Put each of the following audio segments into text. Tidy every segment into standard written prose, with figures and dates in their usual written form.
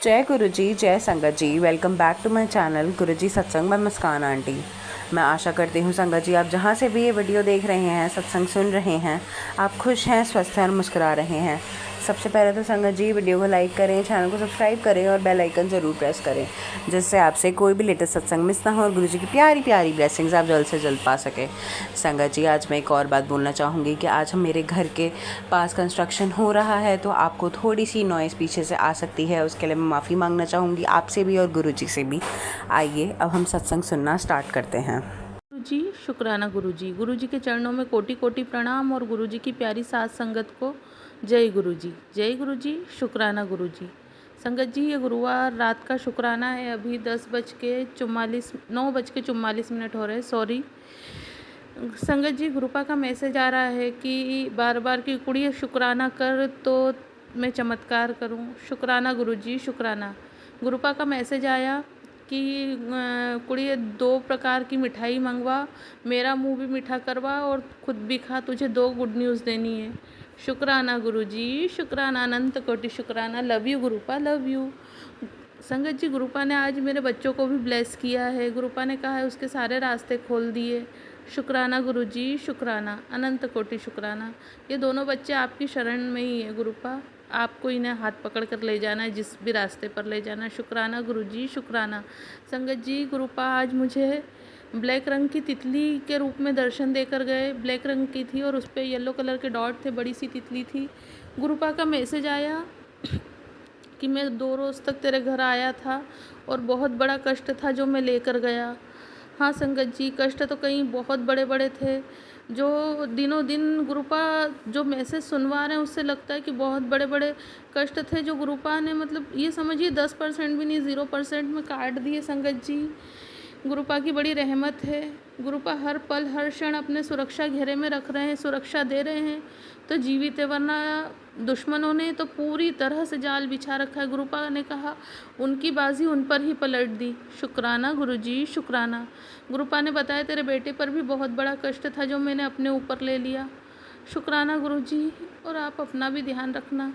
जय गुरु जी, जय संगत जी। Welcome back to my channel Guru ji सत्संग में मुस्कान आंटी। मैं आशा करती हूँ संगत जी आप जहाँ से भी ये वीडियो देख रहे हैं, सत्संग सुन रहे हैं, आप खुश हैं, स्वस्थ हैं और मुस्कुरा रहे हैं। सबसे पहले तो संगत जी वीडियो को लाइक करें, चैनल को सब्सक्राइब करें और बेल आइकन ज़रूर प्रेस करें, जिससे आपसे कोई भी लेटेस्ट सत्संग मिस ना हो और गुरु जी की प्यारी प्यारी ब्लेसिंग्स आप जल्द से जल्द पा सकें। संगत जी आज मैं एक और बात बोलना चाहूँगी कि आज हम मेरे घर के पास कंस्ट्रक्शन हो रहा है, तो आपको थोड़ी सी नॉइज़ पीछे से आ सकती है, उसके लिए मैं माफ़ी मांगना चाहूँगी आपसे भी और गुरु जी से भी। आइए अब हम सत्संग सुनना स्टार्ट करते हैं। गुरु जी शुक्राना गुरु जी के चरणों में कोटि कोटि प्रणाम और गुरु जी की प्यारी साथ संगत को जय गुरु जी शुक्राना गुरु जी। संगत जी ये गुरुवार रात का शुक्राना है। अभी 9:44 हो रहे हैं। सॉरी संगत जी, गुरुपा का मैसेज आ रहा है कि बार बार की कुड़ी शुक्राना कर तो मैं चमत्कार करूं। शुक्राना गुरु जी शुक्राना। गुरुपा का मैसेज आया कि कुड़ी 2 प्रकार की मिठाई मंगवा, मेरा मुंह भी मीठा करवा और खुद भी खा, तुझे 2 गुड न्यूज़ देनी है। शुक्राना गुरु जी शुक्राना, अनंत कोटि शुक्राना। Love you गुरुपा, love you. संगत जी गुरुपा ने आज मेरे बच्चों को भी ब्लेस किया है। गुरुपा ने कहा है उसके सारे रास्ते खोल दिए। शुक्राना गुरु जी शुक्राना, अनंत कोटि शुक्राना। ये दोनों बच्चे आपकी शरण में ही है गुरुपा, आपको इन्हें हाथ पकड़ कर ले जाना है, जिस भी रास्ते पर ले जाना है। शुक्राना गुरु जी शुक्राना। संगत जी गुरुपा आज मुझे ब्लैक रंग की तितली के रूप में दर्शन देकर गए। ब्लैक रंग की थी और उस पर येलो कलर के डॉट थे, बड़ी सी तितली थी। गुरुपा का मैसेज आया कि मैं 2 रोज़ तक तेरे घर आया था और बहुत बड़ा कष्ट था जो मैं लेकर गया। हाँ संगत जी, कष्ट तो कई बहुत बड़े बड़े थे, जो दिनों दिन गुरुपा जो मैसेज सुनवा रहे हैं उससे लगता है कि बहुत बड़े बड़े कष्ट थे, जो गुरुपा ने मतलब ये समझिए 10% भी नहीं, 0% में काट दिए। संगत जी गुरुपा की बड़ी रहमत है। गुरुपा हर पल हर क्षण अपने सुरक्षा घेरे में रख रहे हैं, सुरक्षा दे रहे हैं तो जीवित है, वरना दुश्मनों ने तो पूरी तरह से जाल बिछा रखा है। गुरुपा ने कहा उनकी बाजी उन पर ही पलट दी। शुक्राना गुरुजी शुक्राना। गुरुपा ने बताया तेरे बेटे पर भी बहुत बड़ा कष्ट था जो मैंने अपने ऊपर ले लिया। शुक्राना गुरुजी, और आप अपना भी ध्यान रखना।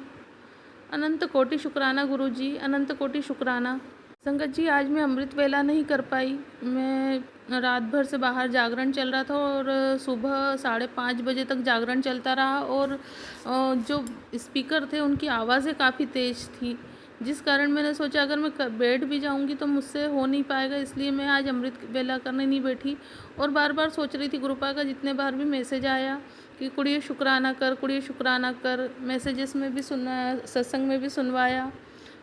अनंत कोटि शुक्राना गुरुजी, अनंत कोटि शुक्राना। संगत जी आज मैं अमृत वेला नहीं कर पाई। मैं रात भर से बाहर जागरण चल रहा था और सुबह 5:30 बजे तक जागरण चलता रहा, और जो स्पीकर थे उनकी आवाज़ें काफ़ी तेज़ थी, जिस कारण मैंने सोचा अगर मैं बैठ भी जाऊंगी तो मुझसे हो नहीं पाएगा, इसलिए मैं आज अमृत वेला करने नहीं बैठी। और बार बार सोच रही थी गुरुपा का जितने बार भी मैसेज आया कि कुड़िए शुक्राना कर, कुड़िए शुक्राना कर। मैसेजेस में भी सुना, सत्संग में भी सुनवाया,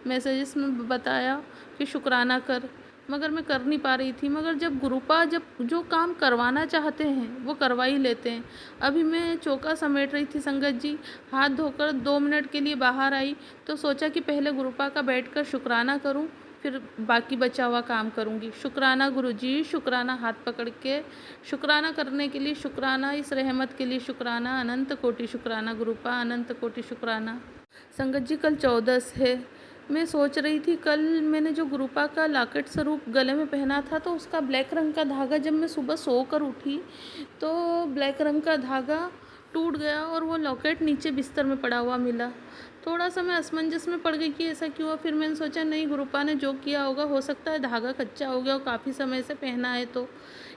मैसेजेस में बताया कि शुक्राना कर, मगर मैं कर नहीं पा रही थी। मगर जब गुरुपा जब जो काम करवाना चाहते हैं वो करवा ही लेते हैं। अभी मैं चौका समेट रही थी संगत जी, हाथ धोकर 2 मिनट के लिए बाहर आई तो सोचा कि पहले गुरुपा का बैठकर शुक्राना करूं, फिर बाकी बचा हुआ काम करूंगी। शुक्राना गुरुजी शुक्राना, हाथ पकड़ के शुक्राना करने के लिए शुक्राना, इस रहमत के लिए शुक्राना, अनंत कोटि शुक्राना गुरुपा, अनंत कोटि शुक्राना। संगत जी कल 14 है। मैं सोच रही थी कल मैंने जो गुरुपा का लॉकेट स्वरूप गले में पहना था तो उसका ब्लैक रंग का धागा, जब मैं सुबह सोकर उठी तो ब्लैक रंग का धागा टूट गया और वो लॉकेट नीचे बिस्तर में पड़ा हुआ मिला। थोड़ा सा मैं असमंजस में पड़ गई कि ऐसा क्यों हुआ। फिर मैंने सोचा नहीं, गुरुपा ने जो किया होगा, हो सकता है धागा कच्चा हो गया और काफ़ी समय से पहना है, तो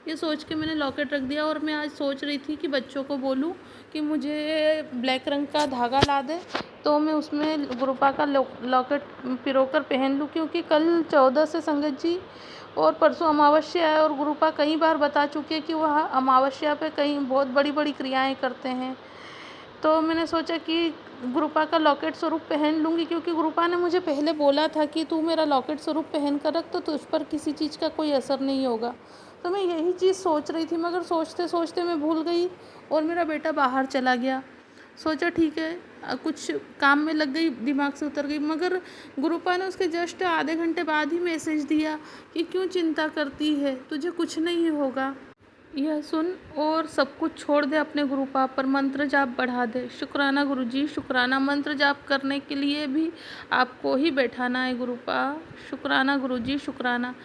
ये सोच के मैंने लॉकेट रख दिया। और मैं आज सोच रही थी कि बच्चों को बोलूँ कि मुझे ब्लैक रंग का धागा ला दे तो मैं उसमें गुरुपा का लॉकेट पिरोकर पहन लूँ, क्योंकि कल 14 से संगत जी और परसों अमावस्या है और गुरुपा कई बार बता चुके हैं कि वह अमावस्या पे कई बहुत बड़ी बड़ी क्रियाएं करते हैं। तो मैंने सोचा कि गुरुपा का लॉकेट स्वरूप पहन लूँगी, क्योंकि गुरुपा ने मुझे पहले बोला था कि तू मेरा लॉकेट स्वरूप पहन कर रख तो तुझ पर किसी चीज़ का कोई असर नहीं होगा। तो मैं यही चीज़ सोच रही थी, मगर सोचते सोचते मैं भूल गई और मेरा बेटा बाहर चला गया। सोचा ठीक है, कुछ काम में लग गई, दिमाग से उतर गई। मगर गुरुपा ने उसके जस्ट आधे घंटे बाद ही मैसेज दिया कि क्यों चिंता करती है, तुझे कुछ नहीं होगा, यह सुन और सब कुछ छोड़ दे, अपने गुरुपा पर मंत्र जाप बढ़ा दे। शुक्राना गुरुजी शुक्राना। मंत्र जाप करने के लिए भी आपको ही बैठाना है गुरुपा। शुक्राना गुरुजी शुक्राना।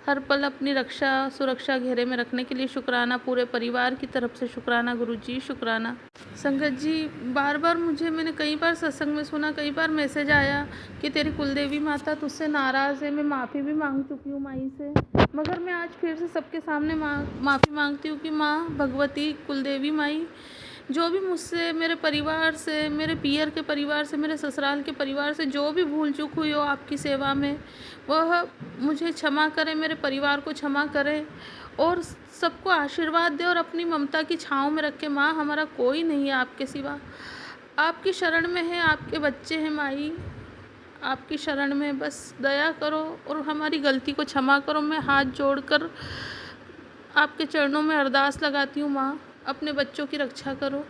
हर पल अपनी रक्षा सुरक्षा घेरे में रखने के लिए शुक्राना, पूरे परिवार की तरफ से शुक्राना गुरुजी, शुक्राना। संगत जी, बार बार मैंने कई बार सत्संग में सुना, कई बार मैसेज आया कि तेरी कुलदेवी माता तुझसे नाराज़ है। मैं माफ़ी भी मांग चुकी हूँ माई से, मगर मैं आज फिर से सबके सामने माफ़ी मांगती हूँ कि माँ भगवती कुलदेवी माई, जो भी मुझसे, मेरे परिवार से, मेरे पियर के परिवार से, मेरे ससुराल के परिवार से जो भी भूल चूक हुई हो आपकी सेवा में, वह मुझे क्षमा करें, मेरे परिवार को क्षमा करें और सबको आशीर्वाद दे और अपनी ममता की छाँव में रखे। माँ, हमारा कोई नहीं है आपके सिवा, आपकी शरण में है, आपके बच्चे हैं माई, आपकी शरण में बस दया करो और हमारी गलती को क्षमा करो। मैं हाथ जोड़कर आपके चरणों में अरदास लगाती हूँ माँ, अपने बच्चों की रक्षा करो।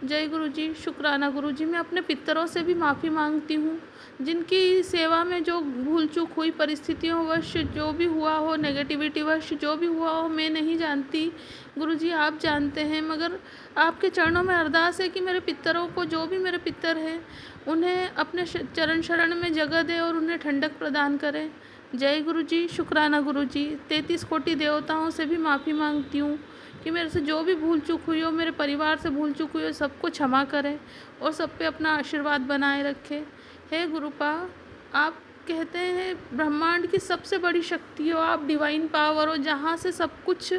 जय गुरुजी, शुक्राना गुरुजी। मैं अपने पितरों से भी माफ़ी मांगती हूँ, जिनकी सेवा में जो भूल चूक हुई, परिस्थितियों वश जो भी हुआ हो, नेगेटिविटी वश जो भी हुआ हो, मैं नहीं जानती गुरुजी, आप जानते हैं। मगर आपके चरणों में अरदास है कि मेरे पितरों को, जो भी मेरे पितर हैं, उन्हें अपने चरण शरण में जगह दे और उन्हें ठंडक प्रदान करें। जय गुरुजी, शुक्राना गुरुजी। 33 कोटि देवताओं से भी माफ़ी मांगती हूँ कि मेरे से जो भी भूल चूक हुई हो, मेरे परिवार से भूल चूक हुई हो, सबको क्षमा करें और सब पे अपना आशीर्वाद बनाए रखें। हे गुरुपा, आप कहते हैं ब्रह्मांड की सबसे बड़ी शक्ति हो, आप डिवाइन पावर हो, जहाँ से सब कुछ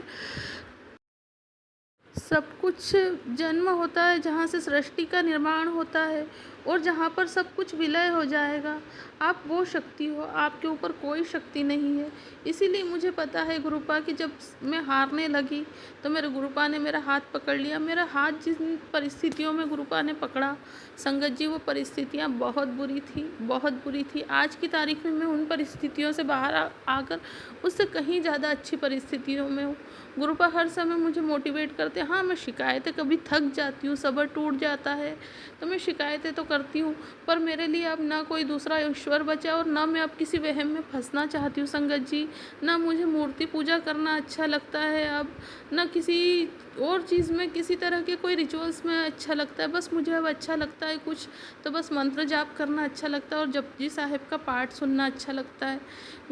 जन्म होता है, जहाँ से सृष्टि का निर्माण होता है और जहाँ पर सब कुछ विलय हो जाएगा, आप वो शक्ति हो, आपके ऊपर कोई शक्ति नहीं है। इसीलिए मुझे पता है गुरुपा कि जब मैं हारने लगी तो मेरे गुरुपा ने मेरा हाथ पकड़ लिया। मेरा हाथ जिन परिस्थितियों में गुरुपा ने पकड़ा, संगत जी, वो परिस्थितियाँ बहुत बुरी थी, बहुत बुरी थी। आज की तारीख में मैं उन परिस्थितियों से बाहर आकर उससे कहीं ज़्यादा अच्छी परिस्थितियों में हूँ। गुरुपा हर समय मुझे मोटिवेट करते हैं। हाँ, मैं शिकायतें, कभी थक जाती हूँ, सब्र टूट जाता है तो मैं शिकायतें तो करती हूँ, पर मेरे लिए अब ना कोई दूसरा ईश्वर बचा और ना मैं अब किसी वहम में फंसना चाहती हूँ संगत जी। ना मुझे मूर्ति पूजा करना अच्छा लगता है अब, ना किसी और चीज़ में, किसी तरह के कोई रिचुअल्स में अच्छा लगता है। बस मुझे अब अच्छा लगता है कुछ तो बस मंत्र जाप करना अच्छा लगता है और जपजी साहिब का पाठ सुनना अच्छा लगता है।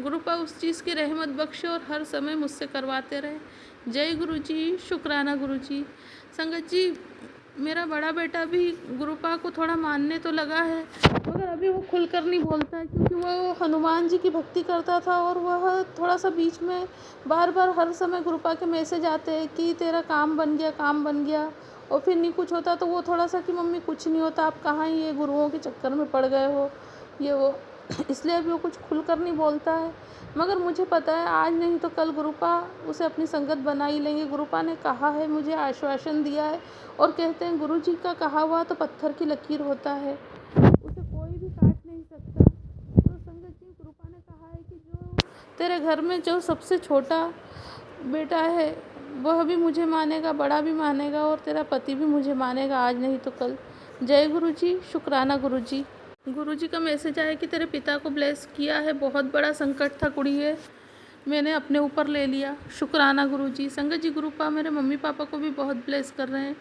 गुरुपा उस चीज़ की रहमत बख्शे और हर समय मुझसे करवाते रहे। जय गुरुजी, शुक्राना गुरुजी। संगत जी, मेरा बड़ा बेटा भी गुरुपा को थोड़ा मानने तो लगा है, मगर अभी वो खुलकर नहीं बोलता है, क्योंकि वो हनुमान जी की भक्ति करता था और वह थोड़ा सा बीच में बार बार हर समय गुरुपा के मैसेज आते हैं कि तेरा काम बन गया, काम बन गया, और फिर नहीं कुछ होता तो वो थोड़ा सा कि मम्मी कुछ नहीं होता, आप कहाँ ये गुरुओं के चक्कर में पड़ गए हो, ये वो इसलिए अभी वो कुछ खुलकर नहीं बोलता है। मगर मुझे पता है आज नहीं तो कल गुरुपा उसे अपनी संगत बना ही लेंगे। गुरुपा ने कहा है, मुझे आश्वासन दिया है, और कहते हैं गुरुजी का कहा हुआ तो पत्थर की लकीर होता है, उसे कोई भी काट नहीं सकता। तो संगत जी, गुरुपा ने कहा है कि जो तेरे घर में जो सबसे छोटा बेटा है वह भी मुझे मानेगा, बड़ा भी मानेगा और तेरा पति भी मुझे मानेगा, आज नहीं तो कल। जय गुरुजी, शुक्राना गुरुजी। गुरुजी का मैसेज आया कि तेरे पिता को ब्लेस किया है, बहुत बड़ा संकट था कुड़िए, मैंने अपने ऊपर ले लिया। शुक्राना गुरुजी। संगत जी, गुरुपा मेरे मम्मी पापा को भी बहुत ब्लेस कर रहे हैं।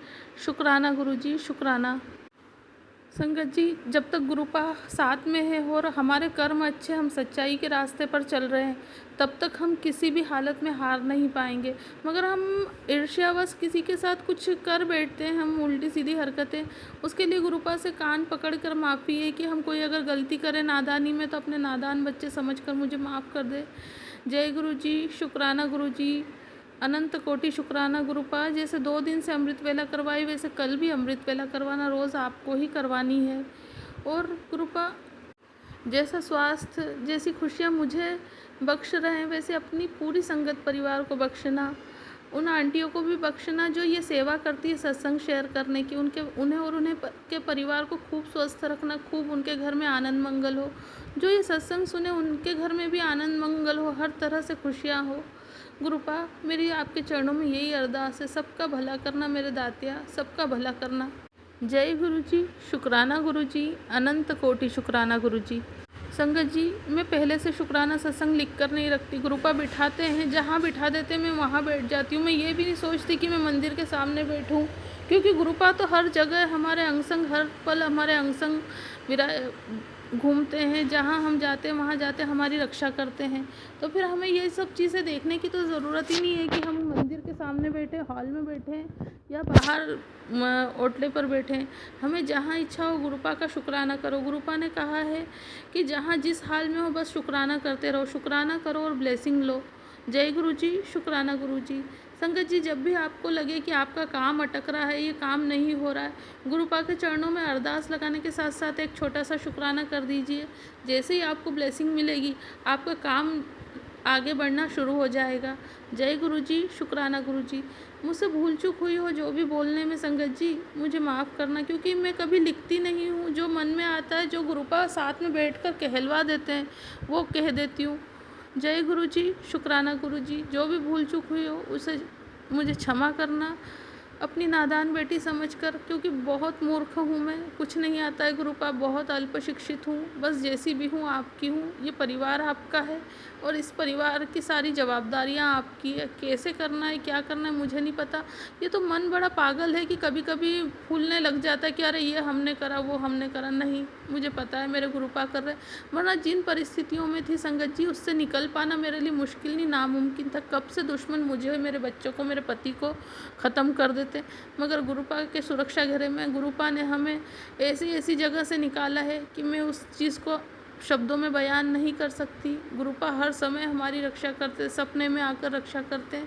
शुक्राना गुरुजी, शुक्राना। संगत जी, जब तक गुरुपा साथ में है और हमारे कर्म अच्छे, हम सच्चाई के रास्ते पर चल रहे हैं, तब तक हम किसी भी हालत में हार नहीं पाएंगे। मगर हम ईर्ष्यावश किसी के साथ कुछ कर बैठते हैं, हम उल्टी सीधी हरकतें, उसके लिए गुरुपा से कान पकड़ कर माफ़ी है कि हम कोई अगर गलती करें नादानी में तो अपने नादान बच्चे समझकर मुझे माफ़ कर दे। जय गुरुजी, शुक्राना गुरुजी। अनंत कोटि शुक्राना गुरुपा। जैसे 2 दिन से अमृत वेला करवाई, वैसे कल भी अमृत वेला करवाना, रोज़ आपको ही करवानी है। और गुरुपा, जैसा स्वास्थ्य, जैसी खुशियाँ मुझे बख्श रहे हैं, वैसे अपनी पूरी संगत परिवार को बख्शना, उन आंटियों को भी बख्शना जो ये सेवा करती है सत्संग शेयर करने की, उन्हें के परिवार को खूब स्वस्थ रखना, खूब उनके घर में आनंद मंगल हो। जो ये सत्संग सुने उनके घर में भी आनंद मंगल हो, हर तरह से खुशियाँ हो। गुरुपा, मेरी आपके चरणों में यही अरदास है, सबका भला करना मेरे दातिया, सबका भला करना। जय गुरुजी, शुक्राना गुरुजी। अनंत कोटि शुक्राना गुरुजी। संगत जी, मैं पहले से शुक्राना सत्संग लिख कर नहीं रखती, गुरुपा बिठाते हैं, जहाँ बिठा देते मैं वहाँ बैठ जाती हूँ। मैं ये भी नहीं सोचती कि मैं मंदिर के सामने बैठूँ, क्योंकि गुरुपा तो हर जगह हमारे अंग संग, हर पल हमारे अंग संग घूमते हैं, जहाँ हम जाते हैं वहाँ जाते हमारी रक्षा करते हैं। तो फिर हमें ये सब चीज़ें देखने की तो ज़रूरत ही नहीं है कि हम मंदिर के सामने बैठे, हॉल में बैठे या बाहर ओटले पर बैठे। हमें जहाँ इच्छा हो गुरुपा का शुक्राना करो। गुरुपा ने कहा है कि जहाँ जिस हाल में हो बस शुक्राना करते रहो, शुक्राना करो और ब्लेसिंग लो। जय गुरु जी, शुक्राना गुरु जी। संगत जी, जब भी आपको लगे कि आपका काम अटक रहा है, ये काम नहीं हो रहा है, गुरुपा के चरणों में अरदास लगाने के साथ साथ एक छोटा सा शुक्राना कर दीजिए। जैसे ही आपको ब्लेसिंग मिलेगी, आपका काम आगे बढ़ना शुरू हो जाएगा। जय गुरु जी, शुक्राना गुरु जी। मुझसे भूल चूक हुई हो जो भी बोलने में संगत जी, मुझे माफ़ करना, क्योंकि मैं कभी लिखती नहीं हूँ। जो मन में आता है, जो गुरुपा साथ में बैठकर कहलवा देते हैं, वो कह देती हूँ। जय गुरु जी, शुक्राना गुरु जी। जो भी भूल चूक हुई हो उसे मुझे क्षमा करना, अपनी नादान बेटी समझकर, क्योंकि बहुत मूर्ख हूँ मैं, कुछ नहीं आता है गुरुपा, बहुत अल्प शिक्षित हूँ, बस जैसी भी हूँ आपकी हूँ। ये परिवार आपका है और इस परिवार की सारी जवाबदारियाँ आपकी है। कैसे करना है, क्या करना है, मुझे नहीं पता। ये तो मन बड़ा पागल है कि कभी कभी भूलने लग जाता है कि अरे ये हमने करा, वो हमने करा। नहीं, मुझे पता है मेरे गुरुपा कर रहे। वरना जिन परिस्थितियों में थी संगत जी, उससे निकल पाना मेरे लिए मुश्किल नहीं, नामुमकिन था। कब से दुश्मन मुझे, मेरे बच्चों को, मेरे पति को ख़त्म कर देते, मगर गुरुपा के सुरक्षा घेरे में गुरुपा ने हमें ऐसी ऐसी जगह से निकाला है कि मैं उस चीज़ को शब्दों में बयान नहीं कर सकती। गुरुपा हर समय हमारी रक्षा करते, सपने में आकर रक्षा करते हैं,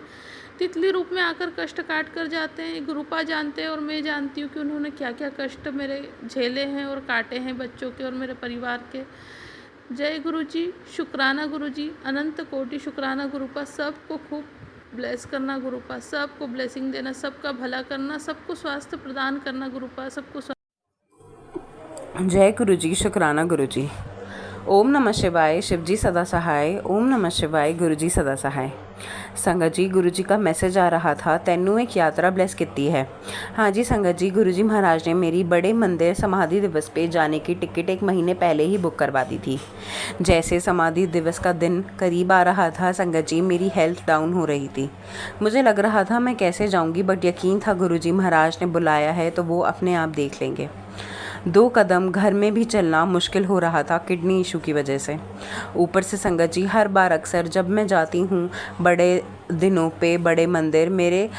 तितली रूप में आकर कष्ट काट कर जाते हैं। गुरुपा जानते हैं और मैं जानती हूँ कि उन्होंने क्या क्या कष्ट मेरे झेले हैं और काटे हैं, बच्चों के और मेरे परिवार के। जय गुरु जी, शुक्राना गुरु जी, अनंत कोटि शुक्राना गुरुपा। सबको खूब ब्लेस करना गुरुपा, सबको ब्लेसिंग देना, सबका भला करना, सबको स्वास्थ्य प्रदान करना गुरुपा, सबको जय गुरु जी, शुक्राना गुरु जी। ओम नमः शिवाय, शिवजी सदा सहाय। ओम नमः शिवाय, गुरु जी सदा सहाय। संगत जी, गुरु जी का मैसेज आ रहा था, तैनू एक यात्रा ब्लेस किती है। हाँ जी संगत जी, गुरु जी महाराज ने मेरी बड़े मंदिर समाधि दिवस पे जाने की टिकट 1 महीने पहले ही बुक करवा दी थी। जैसे समाधि दिवस का दिन करीब आ रहा था संगत जी, मेरी हेल्थ डाउन हो रही थी। मुझे लग रहा था मैं कैसे जाऊँगी, बट यकीन था गुरु जी महाराज ने बुलाया है तो वो अपने आप देख लेंगे। 2 कदम घर में भी चलना मुश्किल हो रहा था किडनी इशू की वजह से। ऊपर से संगत जी, हर बार अक्सर जब मैं जाती हूँ बड़े दिनों पे बड़े मंदिर, मेरे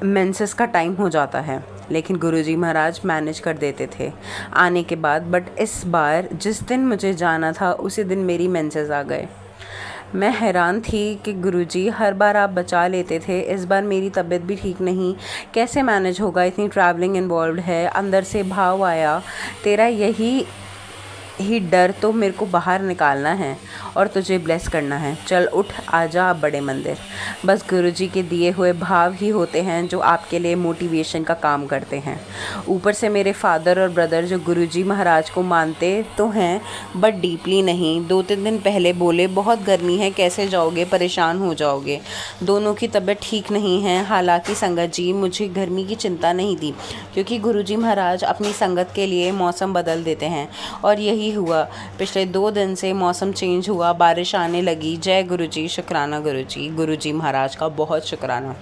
मेंसेस का टाइम हो जाता है, लेकिन गुरुजी महाराज मैनेज कर देते थे आने के बाद। बट इस बार जिस दिन मुझे जाना था उसी दिन मेरी मेंसेस आ गए। मैं हैरान थी कि गुरुजी हर बार आप बचा लेते थे, इस बार मेरी तबीयत भी ठीक नहीं, कैसे मैनेज होगा, इतनी ट्रैवलिंग इन्वॉल्व है। अंदर से भाव आया, तेरा यही डर तो मेरे को बाहर निकालना है और तुझे ब्लेस करना है। चल उठ, आजा आप बड़े मंदिर। बस गुरुजी के दिए हुए भाव ही होते हैं जो आपके लिए मोटिवेशन का काम करते हैं। ऊपर से मेरे फादर और ब्रदर जो गुरुजी महाराज को मानते तो हैं बट डीपली नहीं, 2-3 दिन पहले बोले बहुत गर्मी है, कैसे जाओगे, परेशान हो जाओगे। दोनों की तबीयत ठीक नहीं है। हालांकि संगत जी, मुझे गर्मी की चिंता नहीं थी, क्योंकि गुरुजी महाराज अपनी संगत के लिए मौसम बदल देते हैं और यही हुआ। पिछले 2 दिन से मौसम चेंज हुआ, बारिश आने लगी। जय गुरुजी, शुक्राना गुरुजी, गुरुजी महाराज का बहुत शुक्राना।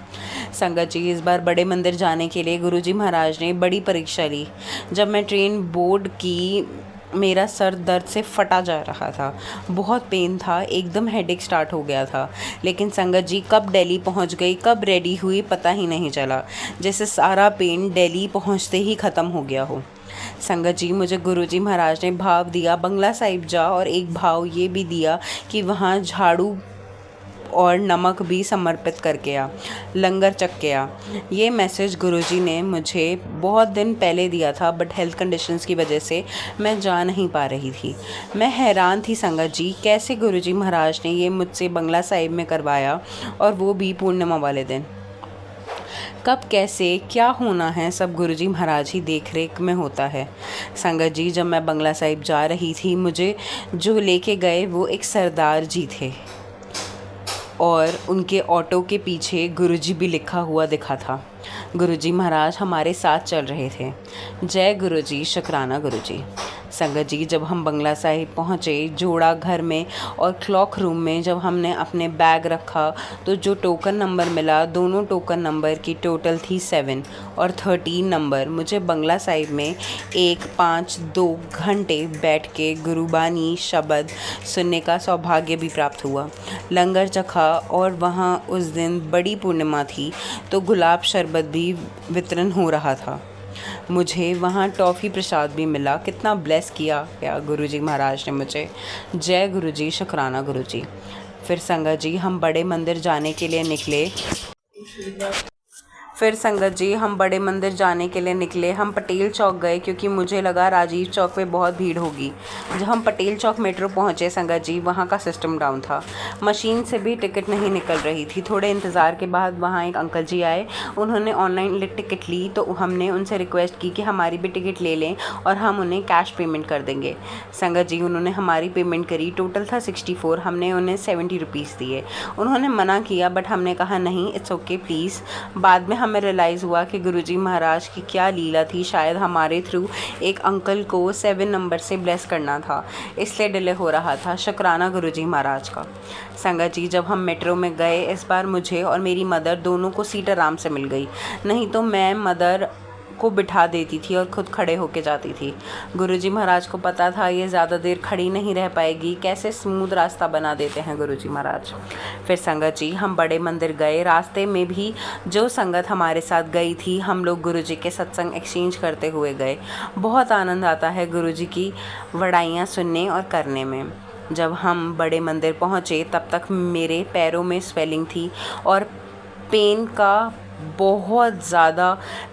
संगत जी, इस बार बड़े मंदिर जाने के लिए गुरुजी महाराज ने बड़ी परीक्षा ली। जब मैं ट्रेन बोर्ड की, मेरा सर दर्द से फटा जा रहा था, बहुत पेन था, एकदम हेडेक स्टार्ट हो गया था। लेकिन संगत जी, कब दिल्ली पहुंच गई, कब रेडी हुई, पता ही नहीं चला, जैसे सारा पेन दिल्ली पहुंचते ही ख़त्म हो गया हो। संगत जी, मुझे गुरुजी महाराज ने भाव दिया बंगला साहिब जा, और एक भाव ये भी दिया कि वहाँ झाड़ू और नमक भी समर्पित करके आ, लंगर चख के आ। ये मैसेज गुरुजी ने मुझे बहुत दिन पहले दिया था, बट हेल्थ कंडीशंस की वजह से मैं जा नहीं पा रही थी। मैं हैरान थी संगत जी, कैसे गुरुजी महाराज ने ये मुझसे बंगला साहिब में करवाया, और वो भी पूर्णिमा वाले दिन। कब कैसे क्या होना है सब गुरुजी महाराज ही देख रेख में होता है। संगत जी, जब मैं बंगला साहिब जा रही थी, मुझे जो लेके गए वो एक सरदार जी थे, और उनके ऑटो के पीछे गुरुजी भी लिखा हुआ दिखा था। गुरुजी महाराज हमारे साथ चल रहे थे। जय गुरुजी, शुक्राना गुरुजी। संगत जी जब हम बंगला साहिब पहुँचे, जोड़ा घर में और क्लॉक रूम में जब हमने अपने बैग रखा तो जो टोकन नंबर मिला, दोनों टोकन नंबर की टोटल थी 7 और 13 नंबर। मुझे बंगला साहिब में 1-5-2 घंटे बैठ के गुरुबानी शब्द सुनने का सौभाग्य भी प्राप्त हुआ। लंगर चखा और वहाँ उस दिन बड़ी पूर्णिमा थी तो गुलाब शरबत भी वितरण हो रहा था। मुझे वहाँ टॉफ़ी प्रसाद भी मिला। कितना ब्लेस किया गुरुजी महाराज ने मुझे। जय गुरुजी, शुक्राना गुरुजी। फिर संगत जी हम बड़े मंदिर जाने के लिए निकले। हम पटेल चौक गए क्योंकि मुझे लगा राजीव चौक पे बहुत भीड़ होगी। जब हम पटेल चौक मेट्रो पहुँचे संगत जी, वहाँ का सिस्टम डाउन था, मशीन से भी टिकट नहीं निकल रही थी। थोड़े इंतज़ार के बाद वहाँ एक अंकल जी आए, उन्होंने ऑनलाइन टिकट ली तो हमने उनसे रिक्वेस्ट की कि हमारी भी टिकट ले लें और हम उन्हें कैश पेमेंट कर देंगे। संगत जी उन्होंने हमारी पेमेंट करी, टोटल था 64, हमने उन्हें 70 रुपीज़ दिए। उन्होंने मना किया बट हमने कहा नहीं, इट्स ओके प्लीज़। बाद में हमें रियलाइज़ हुआ कि गुरुजी महाराज की क्या लीला थी, शायद हमारे थ्रू एक अंकल को 7 नंबर से ब्लेस करना था, इसलिए डिले हो रहा था। शुक्राना गुरुजी महाराज का। संगत जी जब हम मेट्रो में गए, इस बार मुझे और मेरी मदर दोनों को सीट आराम से मिल गई, नहीं तो मैं मदर को बिठा देती थी और ख़ुद खड़े होके जाती थी। गुरुजी महाराज को पता था ये ज़्यादा देर खड़ी नहीं रह पाएगी, कैसे स्मूथ रास्ता बना देते हैं गुरुजी महाराज। फिर संगत जी हम बड़े मंदिर गए। रास्ते में भी जो संगत हमारे साथ गई थी, हम लोग गुरुजी के सत्संग एक्सचेंज करते हुए गए। बहुत आनंद आता है गुरुजी की वड़ाइयाँ सुनने और करने में। जब हम बड़े मंदिर पहुँचे तब तक मेरे पैरों में स्वेलिंग थी और पेन का बहुत ज़्यादा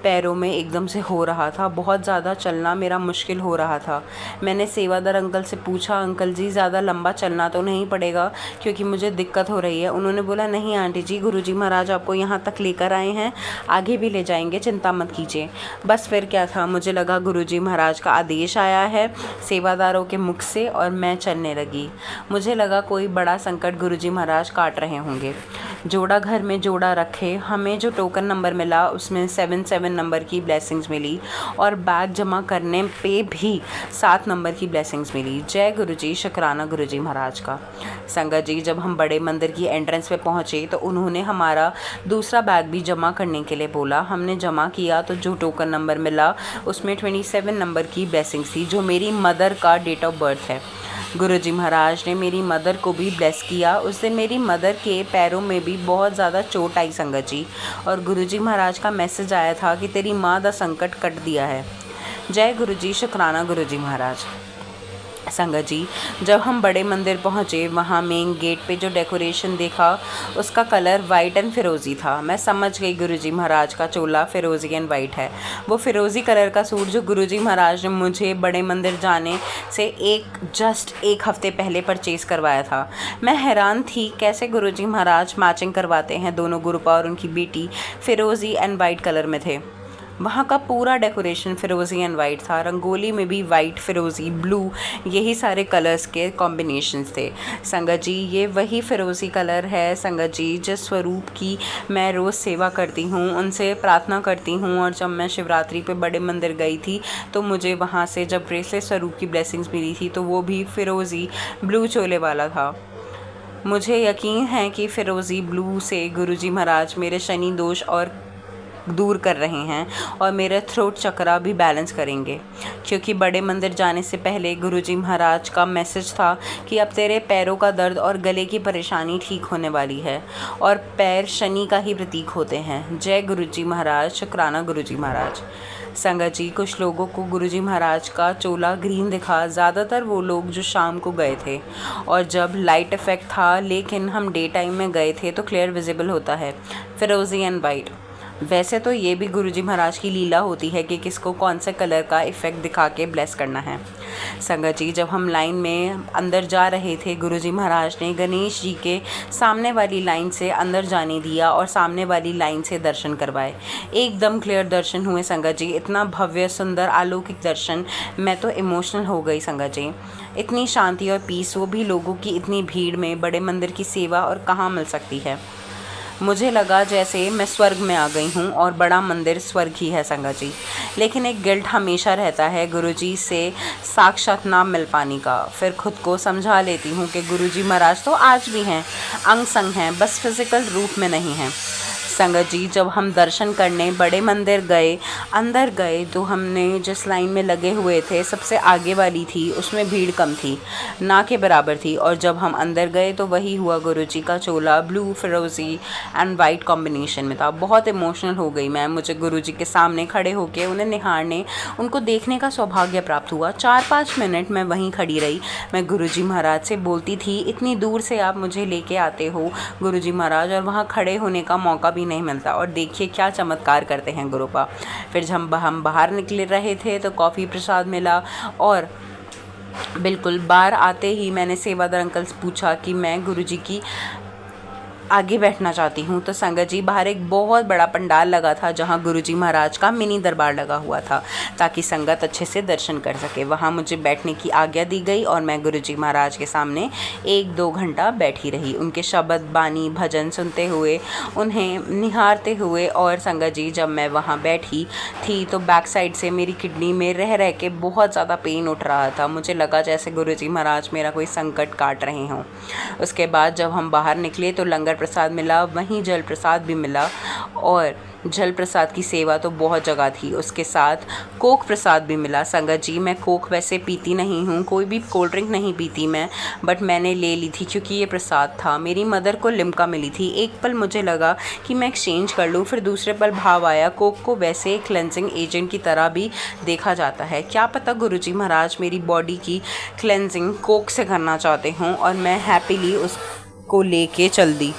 पैरों में एकदम से हो रहा था, बहुत ज़्यादा चलना मेरा मुश्किल हो रहा था। मैंने सेवादार अंकल से पूछा, अंकल जी ज़्यादा लंबा चलना तो नहीं पड़ेगा क्योंकि मुझे दिक्कत हो रही है। उन्होंने बोला नहीं आंटी जी, गुरुजी महाराज आपको यहाँ तक लेकर आए हैं, आगे भी ले जाएंगे, चिंता मत कीजिए। बस फिर क्या था, मुझे लगा गुरुजी महाराज का आदेश आया है सेवादारों के मुख से और मैं चलने लगी। मुझे लगा कोई बड़ा संकट गुरुजी महाराज काट रहे होंगे। जोड़ा घर में जोड़ा रखे, हमें जो टोकन नंबर मिला उसमें 7 नंबर की ब्लेसिंग्स मिली और बैग जमा करने पे भी 7 नंबर की ब्लेसिंग्स मिली। जय गुरुजी, शुक्राना गुरुजी महाराज का। संगत जी जब हम बड़े मंदिर की एंट्रेंस पे पहुँचे तो उन्होंने हमारा दूसरा बैग भी जमा करने के लिए बोला। हमने जमा किया तो जो टोकन नंबर मिला उसमें 27 नंबर की ब्लेसिंग्स थी, जो मेरी मदर का डेट ऑफ बर्थ है। गुरुजी महाराज ने मेरी मदर को भी ब्लेस किया। उस दिन मेरी मदर के पैरों में भी बहुत ज़्यादा चोट आई संगत जी, और गुरुजी महाराज का मैसेज आया था कि तेरी माँ दा संकट कट दिया है। जय गुरुजी, शुक्राना गुरुजी महाराज। संगत जी जब हम बड़े मंदिर पहुँचे, वहाँ मेन गेट पे जो डेकोरेशन देखा उसका कलर वाइट एंड फिरोज़ी था। मैं समझ गई गुरुजी महाराज का चोला फिरोज़ी एंड वाइट है। वो फिरोज़ी कलर का सूट जो गुरुजी महाराज ने मुझे बड़े मंदिर जाने से जस्ट एक हफ़्ते पहले परचेज़ करवाया था। मैं हैरान थी कैसे गुरुजी महाराज मैचिंग करवाते हैं। दोनों गुरुपा और उनकी बेटी फिरोज़ी एंड वाइट कलर में थे। वहाँ का पूरा डेकोरेशन फ़िरोज़ी एंड वाइट था। रंगोली में भी वाइट, फ़िरोज़ी, ब्लू, यही सारे कलर्स के कॉम्बिनेशंस थे। संगत जी ये वही फ़िरोज़ी कलर है संगत जी जिस स्वरूप की मैं रोज़ सेवा करती हूँ, उनसे प्रार्थना करती हूँ। और जब मैं शिवरात्रि पे बड़े मंदिर गई थी तो मुझे वहाँ से जब ब्रेसलेट स्वरूप की ब्लेसिंग्स मिली थी तो वो भी फ़िरोज़ी ब्लू चोले वाला था। मुझे यकीन है कि फ़िरोज़ी ब्लू से गुरुजी महाराज मेरे शनि दोष और दूर कर रहे हैं और मेरा थ्रोट चक्रा भी बैलेंस करेंगे, क्योंकि बड़े मंदिर जाने से पहले गुरुजी महाराज का मैसेज था कि अब तेरे पैरों का दर्द और गले की परेशानी ठीक होने वाली है और पैर शनि का ही प्रतीक होते हैं। जय गुरुजी महाराज, शुक्राना गुरुजी महाराज। संगत जी कुछ लोगों को गुरुजी महाराज का चोला ग्रीन दिखा, ज़्यादातर वो लोग जो शाम को गए थे और जब लाइट इफ़ेक्ट था, लेकिन हम डे टाइम में गए थे तो क्लियर विजिबल होता है फ़िरोज़ी एंड वाइट। वैसे तो ये भी गुरुजी महाराज की लीला होती है कि किसको कौन से कलर का इफ़ेक्ट दिखा के ब्लेस करना है। संगत जी जब हम लाइन में अंदर जा रहे थे, गुरुजी महाराज ने गणेश जी के सामने वाली लाइन से अंदर जाने दिया और सामने वाली लाइन से दर्शन करवाए। एकदम क्लियर दर्शन हुए संगत जी, इतना भव्य सुंदर अलौकिक दर्शन, मैं तो इमोशनल हो गई संगत जी। इतनी शांति और पीस, वो भी लोगों की इतनी भीड़ में, बड़े मंदिर की सेवा और कहाँ मिल सकती है। मुझे लगा जैसे मैं स्वर्ग में आ गई हूँ और बड़ा मंदिर स्वर्ग ही है संगत जी। लेकिन एक गिल्ट हमेशा रहता है गुरुजी से साक्षात ना मिल पाने का। फिर खुद को समझा लेती हूँ कि गुरुजी महाराज तो आज भी हैं, अंग संग हैं, बस फिज़िकल रूप में नहीं हैं। संगत जी, जब हम दर्शन करने बड़े मंदिर गए, अंदर गए, तो हमने जिस लाइन में लगे हुए थे सबसे आगे वाली थी, उसमें भीड़ कम थी, ना के बराबर थी। और जब हम अंदर गए तो वही हुआ, गुरुजी का चोला ब्लू फिरोज़ी एंड वाइट कॉम्बिनेशन में था। बहुत इमोशनल हो गई मैं। मुझे गुरुजी के सामने खड़े होकर उन्हें निहारने, उनको देखने का सौभाग्य प्राप्त हुआ। 4-5 मिनट मैं वहीं खड़ी रही। मैं गुरुजी महाराज से बोलती थी, इतनी दूर से आप मुझे लेके आते हो गुरुजी महाराज, और वहाँ खड़े होने का मौका भी नहीं मिलता। और देखिए क्या चमत्कार करते हैं गुरुपा। फिर जब हम बाहर निकले रहे थे तो कॉफ़ी प्रसाद मिला, और बिल्कुल बाहर आते ही मैंने सेवादार अंकल से पूछा कि मैं गुरुजी की आगे बैठना चाहती हूँ। तो संगत जी, बाहर एक बहुत बड़ा पंडाल लगा था जहाँ गुरुजी महाराज का मिनी दरबार लगा हुआ था, ताकि संगत अच्छे से दर्शन कर सके। वहाँ मुझे बैठने की आज्ञा दी गई और मैं गुरुजी महाराज के सामने 1-2 घंटा बैठी रही, उनके शब्द बानी भजन सुनते हुए, उन्हें निहारते हुए। और संगत जी, जब मैं वहाँ बैठी थी तो बैक साइड से मेरी किडनी में रह रह के बहुत ज़्यादा पेन उठ रहा था। मुझे लगा जैसे गुरुजी महाराज मेरा कोई संकट काट रहे हों। उसके बाद जब हम बाहर निकले तो लंगर प्रसाद मिला, वहीं जल प्रसाद भी मिला, और जल प्रसाद की सेवा तो बहुत जगह थी। उसके साथ कोक प्रसाद भी मिला। संगत जी, मैं कोक वैसे पीती नहीं हूँ, कोई भी कोल्ड ड्रिंक नहीं पीती मैं, बट मैंने ले ली थी क्योंकि ये प्रसाद था। मेरी मदर को लिम्का मिली थी। एक पल मुझे लगा कि मैं एक्सचेंज कर लूँ, फिर दूसरे पल भाव आया, कोक को वैसे क्लेंजिंग एजेंट की तरह भी देखा जाता है। क्या पता गुरुजी महाराज मेरी बॉडी की क्लेंजिंग कोक से करना चाहते हों, और मैं हैप्पीली उसको लेके चल दी।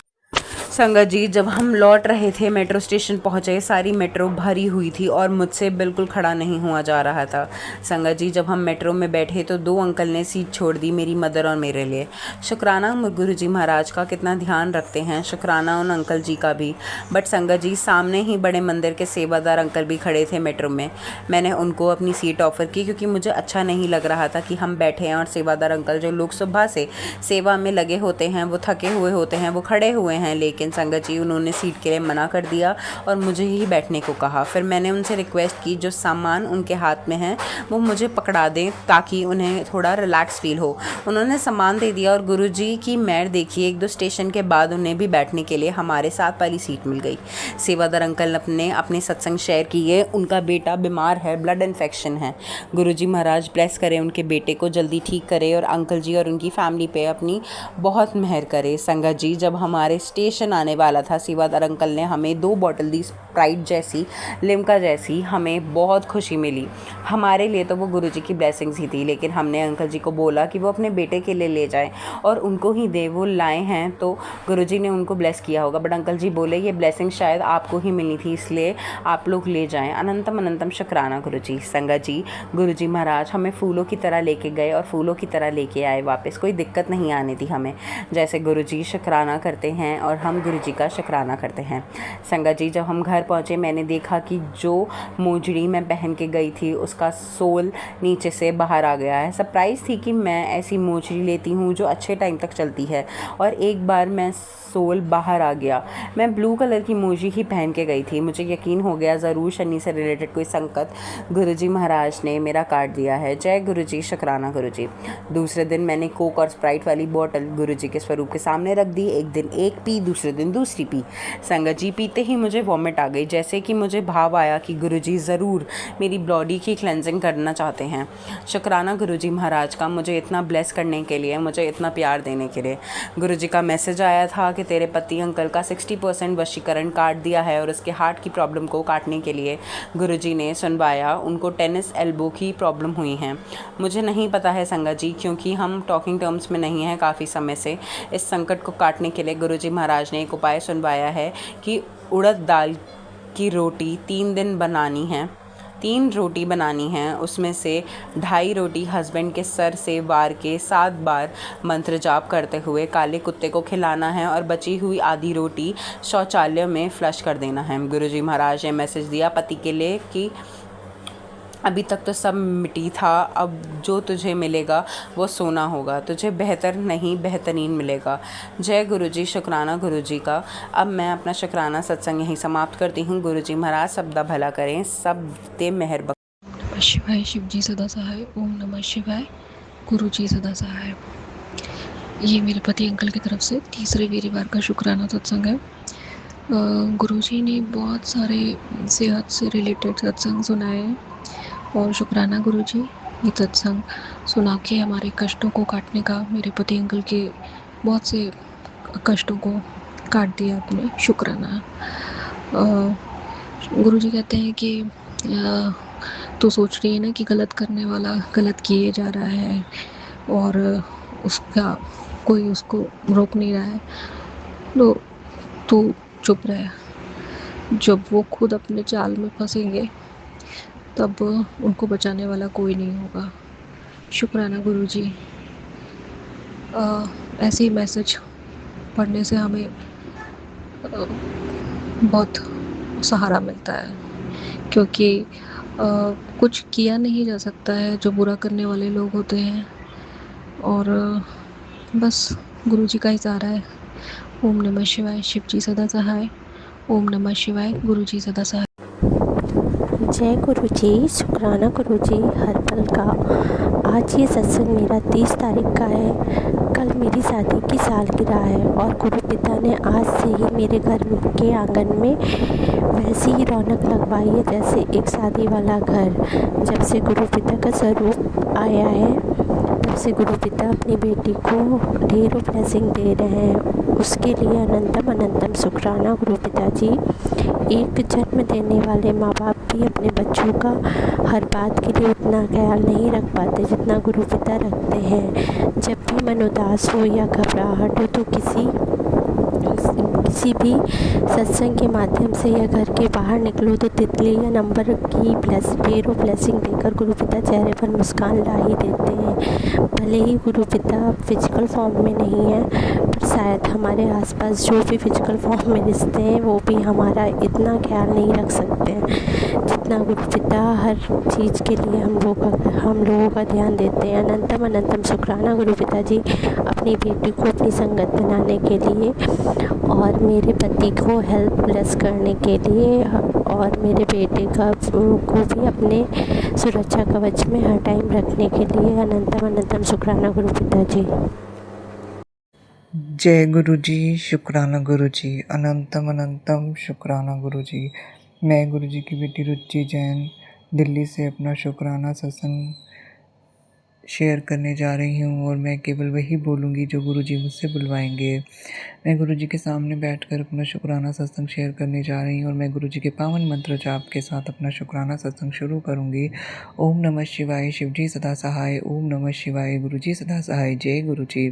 संगत जी, जब हम लौट रहे थे, मेट्रो स्टेशन पहुँचे, सारी मेट्रो भरी हुई थी और मुझसे बिल्कुल खड़ा नहीं हुआ जा रहा था। संगत जी, जब हम मेट्रो में बैठे तो 2 अंकल ने सीट छोड़ दी मेरी मदर और मेरे लिए। शुक्राना गुरुजी महाराज का, कितना ध्यान रखते हैं, शुक्राना उन अंकल जी का भी। बट संगत जी, सामने ही बड़े मंदिर के सेवादार अंकल भी खड़े थे मेट्रो में। मैंने उनको अपनी सीट ऑफ़र की क्योंकि मुझे अच्छा नहीं लग रहा था कि हम बैठे हैं और सेवादार अंकल, जो लोग सुबह से सेवा में लगे होते हैं, वो थके हुए होते हैं, वो खड़े हुए हैं। लेकिन संगत जी, उन्होंने सीट के लिए मना कर दिया और मुझे ही बैठने को कहा। फिर मैंने उनसे रिक्वेस्ट की जो सामान उनके हाथ में है वो मुझे पकड़ा दें ताकि उन्हें थोड़ा रिलैक्स फील हो। उन्होंने सामान दे दिया और गुरुजी की मेहर देखिए, 1-2 स्टेशन के बाद उन्हें भी बैठने के लिए हमारे साथ वाली सीट मिल गई। सेवादार अंकल ने अपने सत्संग शेयर किए, उनका बेटा बीमार है, ब्लड इन्फेक्शन है। गुरुजी महाराज ब्लेस करें, उनके बेटे को जल्दी ठीक करे और अंकल जी और उनकी फैमिली पे अपनी बहुत मेहर करे। संगत जी, जब हमारे स्टेशन आने वाला था, सेवादार अंकल ने हमें 2 बॉटल दी, स्प्राइट जैसी, लिम्का जैसी। हमें बहुत खुशी मिली। हमारे लिए तो वो गुरुजी की ब्लेसिंग्स ही थी, लेकिन हमने अंकल जी को बोला कि वो अपने बेटे के लिए ले जाएं और उनको ही दे, वो लाए हैं तो गुरुजी ने उनको ब्लेस किया होगा। बट अंकल जी बोले ये ब्लेसिंग शायद आपको ही मिली थी, इसलिए आप लोग ले जाएं। अनंतम अनंतम शुक्राना गुरुजी। संगत जी, गुरुजी महाराज हमें फूलों की तरह लेके गए और फूलों की तरह लेके आए वापस। कोई दिक्कत नहीं आने दी हमें। जैसे गुरुजी शुक्राना करते हैं और हम गुरुजी का शुक्राना करते हैं। संगत जी, जब हम घर पहुँचे, मैंने देखा कि जो मोजड़ी मैं पहन के गई थी उसका सोल नीचे से बाहर आ गया है। सरप्राइज़ थी कि मैं ऐसी मोजड़ी लेती हूँ जो अच्छे टाइम तक चलती है, और एक बार मैं सोल बाहर आ गया। मैं ब्लू कलर की मोजी ही पहन के गई थी। मुझे यकीन हो गया ज़रूर शनि से रिलेटेड कोई संकट गुरुजी महाराज ने मेरा काट दिया है। जय गुरुजी, शुक्राना गुरुजी। दूसरे दिन मैंने कोक और स्प्राइट वाली बोतल गुरुजी के स्वरूप के सामने रख दी। एक दिन एक पी, दूसरे दिन दूसरी पी। संगत जी, पीते ही मुझे वॉमिट आ गई, जैसे कि मुझे भाव आया कि गुरुजी ज़रूर मेरी बॉडी की क्लेंजिंग करना चाहते हैं। शुक्राना गुरुजी महाराज का, मुझे इतना ब्लेस करने के लिए, मुझे इतना प्यार देने के लिए। गुरुजी का मैसेज आया था कि तेरे पति अंकल का 60% वशीकरण काट दिया है और उसके हार्ट की प्रॉब्लम को काटने के लिए गुरुजी ने सुनवाया। उनको टेनिस एल्बो की प्रॉब्लम हुई है। मुझे नहीं पता है संगत जी, क्योंकि हम टॉकिंग टर्म्स में नहीं हैं काफ़ी समय से। इस संकट को काटने के लिए गुरुजी महाराज ने एक उपाय सुनवाया है कि उड़द दाल की रोटी 3 दिन बनानी है। 3 रोटी बनानी है, उसमें से 2.5 रोटी हस्बैंड के सर से वार के 7 बार मंत्र जाप करते हुए काले कुत्ते को खिलाना है, और बची हुई आधी रोटी शौचालय में फ्लश कर देना है। गुरुजी महाराज ने मैसेज दिया पति के लिए कि अभी तक तो सब मिट्टी था, अब जो तुझे मिलेगा वो सोना होगा, तुझे बेहतर नहीं बेहतरीन मिलेगा। जय गुरुजी, शुक्राना गुरुजी का। अब मैं अपना शुक्राना सत्संग यहीं समाप्त करती हूँ। गुरुजी महाराज सबदा भला करें, सब ते मेहर नमः शिवाय। शिव जी सदा सहाय। ओम नमः शिवाय। गुरु जी सदा सहाय। ये मेरे पति अंकल की तरफ से तीसरे वीरवार का शुक्राना सत्संग है। गुरु जी ने बहुत सारे सेहत से रिलेटेड सत्संग सुनाए हैं और शुक्राना गुरु जी, ये सत्संग सुना के हमारे कष्टों को काटने का, मेरे पति अंकल के बहुत से कष्टों को काट दिया आपने, शुक्राना। गुरु जी कहते हैं कि तो सोच रही है ना कि गलत करने वाला गलत किए जा रहा है और उसका कोई उसको रोक नहीं रहा है, तो तू चुप रहे। जब वो खुद अपने जाल में फंसेंगे तब उनको बचाने वाला कोई नहीं होगा। शुक्राना गुरु जी। ऐसे ही मैसेज पढ़ने से हमें बहुत सहारा मिलता है, क्योंकि कुछ किया नहीं जा सकता है जो बुरा करने वाले लोग होते हैं, और बस गुरु जी का ही सहारा है। ओम नमः शिवाय। शिव जी सदा सहाय। ओम नमः शिवाय। गुरु जी सदा सहाय। जय गुरु जी, शुक्राना गुरु जी हर पल का। आज ये सत्संग मेरा 30 तारीख का है। कल मेरी शादी की सालगिरह है और गुरु पिता ने आज से ही मेरे घर के आंगन में वैसी ही रौनक लगवाई है जैसे एक शादी वाला घर। जब से गुरु पिता का स्वरूप आया है तब से गुरु पिता अपनी बेटी को ढेरों ब्लेसिंग दे रहे हैं। उसके लिए अनंतम अनंतम शुक्राना गुरु पिताजी। एक जन्म देने वाले माँ बाप भी अपने बच्चों का हर बात के लिए उतना ख्याल नहीं रख पाते जितना गुरु पिता रखते हैं। जब भी मन उदास हो या घबराहट हो तो किसी भी सत्संग के माध्यम से या घर के बाहर निकलो तो तितली या नंबर की ढेरों ब्लेसिंग देकर गुरु पिता चेहरे पर मुस्कान ला ही देते हैं। भले ही गुरु पिता फिजिकल फॉर्म में नहीं है, पर शायद हमारे आसपास जो भी फिजिकल फॉर्म में रिश्ते हैं वो भी हमारा इतना ख्याल नहीं रख सकते हैं जितना गुरु पिता हर चीज़ के लिए हम लोगों का ध्यान देते हैं। अनंतम अनंतम शुक्राना गुरु पिताजी अपनी बेटी को अपनी संगत बनाने के लिए और मेरे पति को हेल्पलेस करने के लिए और मेरे बेटे को भी अपने सुरक्षा कवच में हर टाइम रखने के लिए अनंतम अनंतम शुक्राना गुरु पिताजी। जय गुरु जी, शुक्राना गुरु जी, अनंतम अनंतम शुक्राना गुरु जी। मैं गुरु जी की बेटी रुचि जैन दिल्ली से अपना शुक्राना सत्संग शेयर करने जा रही हूँ और मैं केवल वही बोलूँगी जो गुरुजी मुझसे बुलवाएंगे। मैं गुरुजी के सामने बैठकर अपना शुक्राना सत्संग शेयर करने जा रही हूँ और मैं गुरुजी के पावन मंत्र जाप के साथ अपना शुक्राना सत्संग शुरू करूँगी। ओम नमः शिवाय। शिवजी सदा सहाय। ओम नमः शिवाय। गुरुजी सदा सहाय। जय गुरुजी।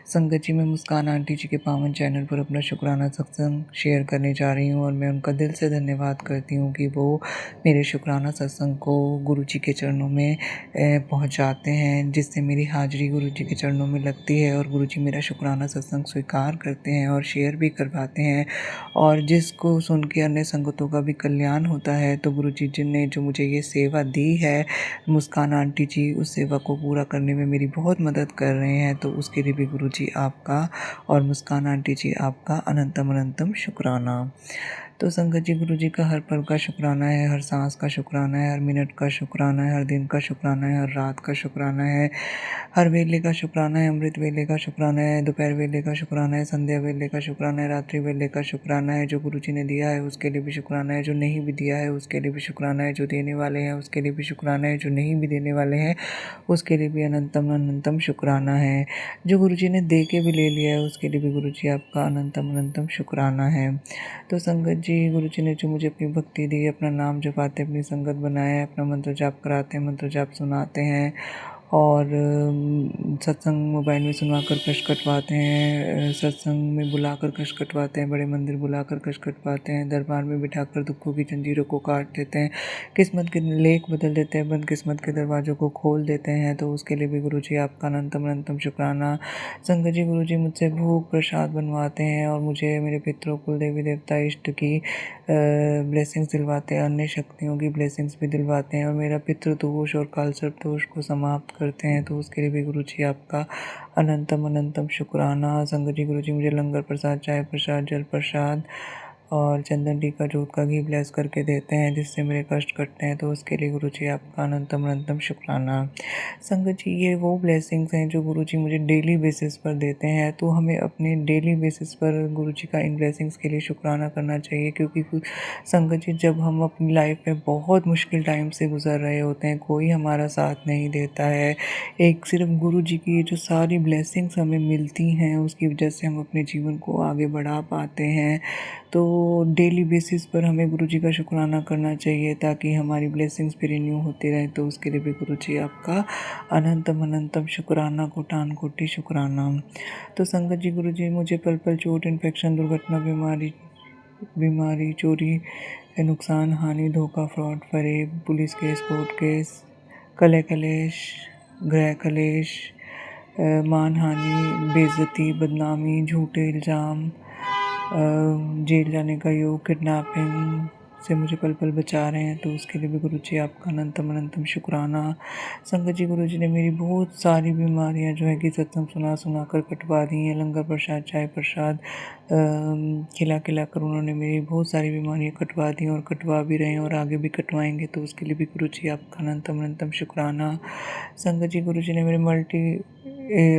संगत जी, मैं मुस्कान आंटी जी के पावन चैनल पर अपना शुक्राना सत्संग शेयर करने जा रही हूँ और मैं उनका दिल से धन्यवाद करती हूँ कि वो मेरे शुक्राना सत्संग को गुरुजी के चरणों में पहुँचाते हैं, जिससे मेरी हाजिरी गुरुजी के चरणों में लगती है और गुरुजी मेरा शुक्राना सत्संग स्वीकार करते हैं और शेयर भी करवाते हैं, और जिसको सुन के अन्य संगतों का भी कल्याण होता है। तो गुरुजी जी ने जो मुझे ये सेवा दी है, मुस्कान आंटी जी उस सेवा को पूरा करने में मेरी बहुत मदद कर रहे हैं, तो उसके लिए भी गुरुजी आपका और मुस्कान आंटी जी आपका अनंतम अनंतम शुक्राना। तो संगत जी, गुरु जी का हर पल का शुक्राना है, हर सांस का शुक्राना है, हर मिनट का शुक्राना है, हर दिन का शुक्राना है, हर रात का शुक्राना है, हर वेले का शुक्राना है, अमृत वेले का शुक्राना है, दोपहर वेले का शुक्राना है, संध्या वेले का शुक्राना है, रात्रि वेले का शुक्राना है। जो गुरु जी ने दिया है उसके लिए भी शुक्राना है, जो नहीं भी दिया है उसके लिए भी शुक्राना है, जो देने वाले हैं उसके लिए भी शुक्राना है, जो नहीं भी देने वाले हैं उसके लिए भी अनंतम अनंतम शुक्राना है। जो गुरु जी ने दे के भी ले लिया है उसके लिए भी गुरु जी आपका अनंतम अनंतम शुक्राना है। तो संगत जी, गुरु जी ने जो मुझे अपनी भक्ति दी, अपना नाम जपाते अपनी संगत बनाया है, अपना मंत्र जाप कराते हैं, मंत्र जाप सुनाते हैं और सत्संग मोबाइल में सुनवा कर कष्ट कटवाते हैं, सत्संग में बुलाकर कष्ट कटवाते हैं, बड़े मंदिर बुलाकर कष्ट कटवाते हैं, दरबार में बिठाकर दुखों की जंजीरों को काट देते हैं, किस्मत के लेख बदल देते हैं, बंद किस्मत के दरवाज़ों को खोल देते हैं। तो उसके लिए भी गुरुजी आपका अनंतम अनंतम शुक्राना। संगत जी, गुरुजी मुझसे भोग प्रसाद बनवाते हैं और मुझे मेरे पितरों, कुल देवी देवता, इष्ट की ब्लेसिंग्स दिलवाते हैं, अन्य शक्तियों की ब्लेसिंग्स भी दिलवाते हैं और मेरा पितृ दोष और कालसर्प दोष को समाप्त करते हैं। तो उसके लिए भी गुरुजी आपका अनंतम अनंतम शुक्राना। संगत जी, गुरुजी मुझे लंगर प्रसाद, चाय प्रसाद, जल प्रसाद और चंदन टीका, जोत का घी ब्लेस करके देते हैं, जिससे मेरे कष्ट कटते हैं। तो उसके लिए गुरुजी आपका अनंतम अनंतम शुक्राना। संगत जी, ये वो ब्लेसिंग्स हैं जो गुरुजी मुझे डेली बेसिस पर देते हैं। तो हमें अपने डेली बेसिस पर गुरुजी का इन ब्लेसिंग्स के लिए शुक्राना करना चाहिए, क्योंकि संगत जी, जब हम अपनी लाइफ में बहुत मुश्किल टाइम से गुजर रहे होते हैं, कोई हमारा साथ नहीं देता है, एक सिर्फ गुरुजी की जो सारी ब्लेसिंग्स हमें मिलती हैं उसकी वजह से हम अपने जीवन को आगे बढ़ा पाते हैं। तो डेली बेसिस पर हमें गुरुजी का शुक्राना करना चाहिए ताकि हमारी ब्लेसिंग्स भी रिन्यू होती रहें। तो उसके लिए भी गुरुजी आपका अनंतम अनंतम शुक्राना, कोटान कोटि शुक्राना। तो संगत जी, गुरुजी मुझे पल पल चोट, इन्फेक्शन, दुर्घटना, बीमारी, चोरी, नुकसान, हानि, धोखा, फ्रॉड, फरेब, पुलिस केस, कोर्ट केस, कलह कलेश, गृह कलेश, मान हानि, बेइज्जती, बदनामी, झूठे इल्ज़ाम, जेल जाने का योग, किडनैपिंग से मुझे पल पल बचा रहे हैं। तो उसके लिए भी गुरुजी आपका अनंतम अनंतम शुक्राना। संगत जी, गुरुजी ने मेरी बहुत सारी बीमारियां जो है कि सत्संग सुना सुना कर कटवा दी हैं। लंगर प्रसाद, चाय प्रसाद खिला खिला कर उन्होंने मेरी बहुत सारी बीमारियां कटवा दी और कटवा भी रहे हैं और आगे भी कटवाएंगे। तो उसके लिए भी गुरुजी आपका अनंतम अनंतम शुक्राना। संगत जी, गुरुजी ने मेरे मल्टी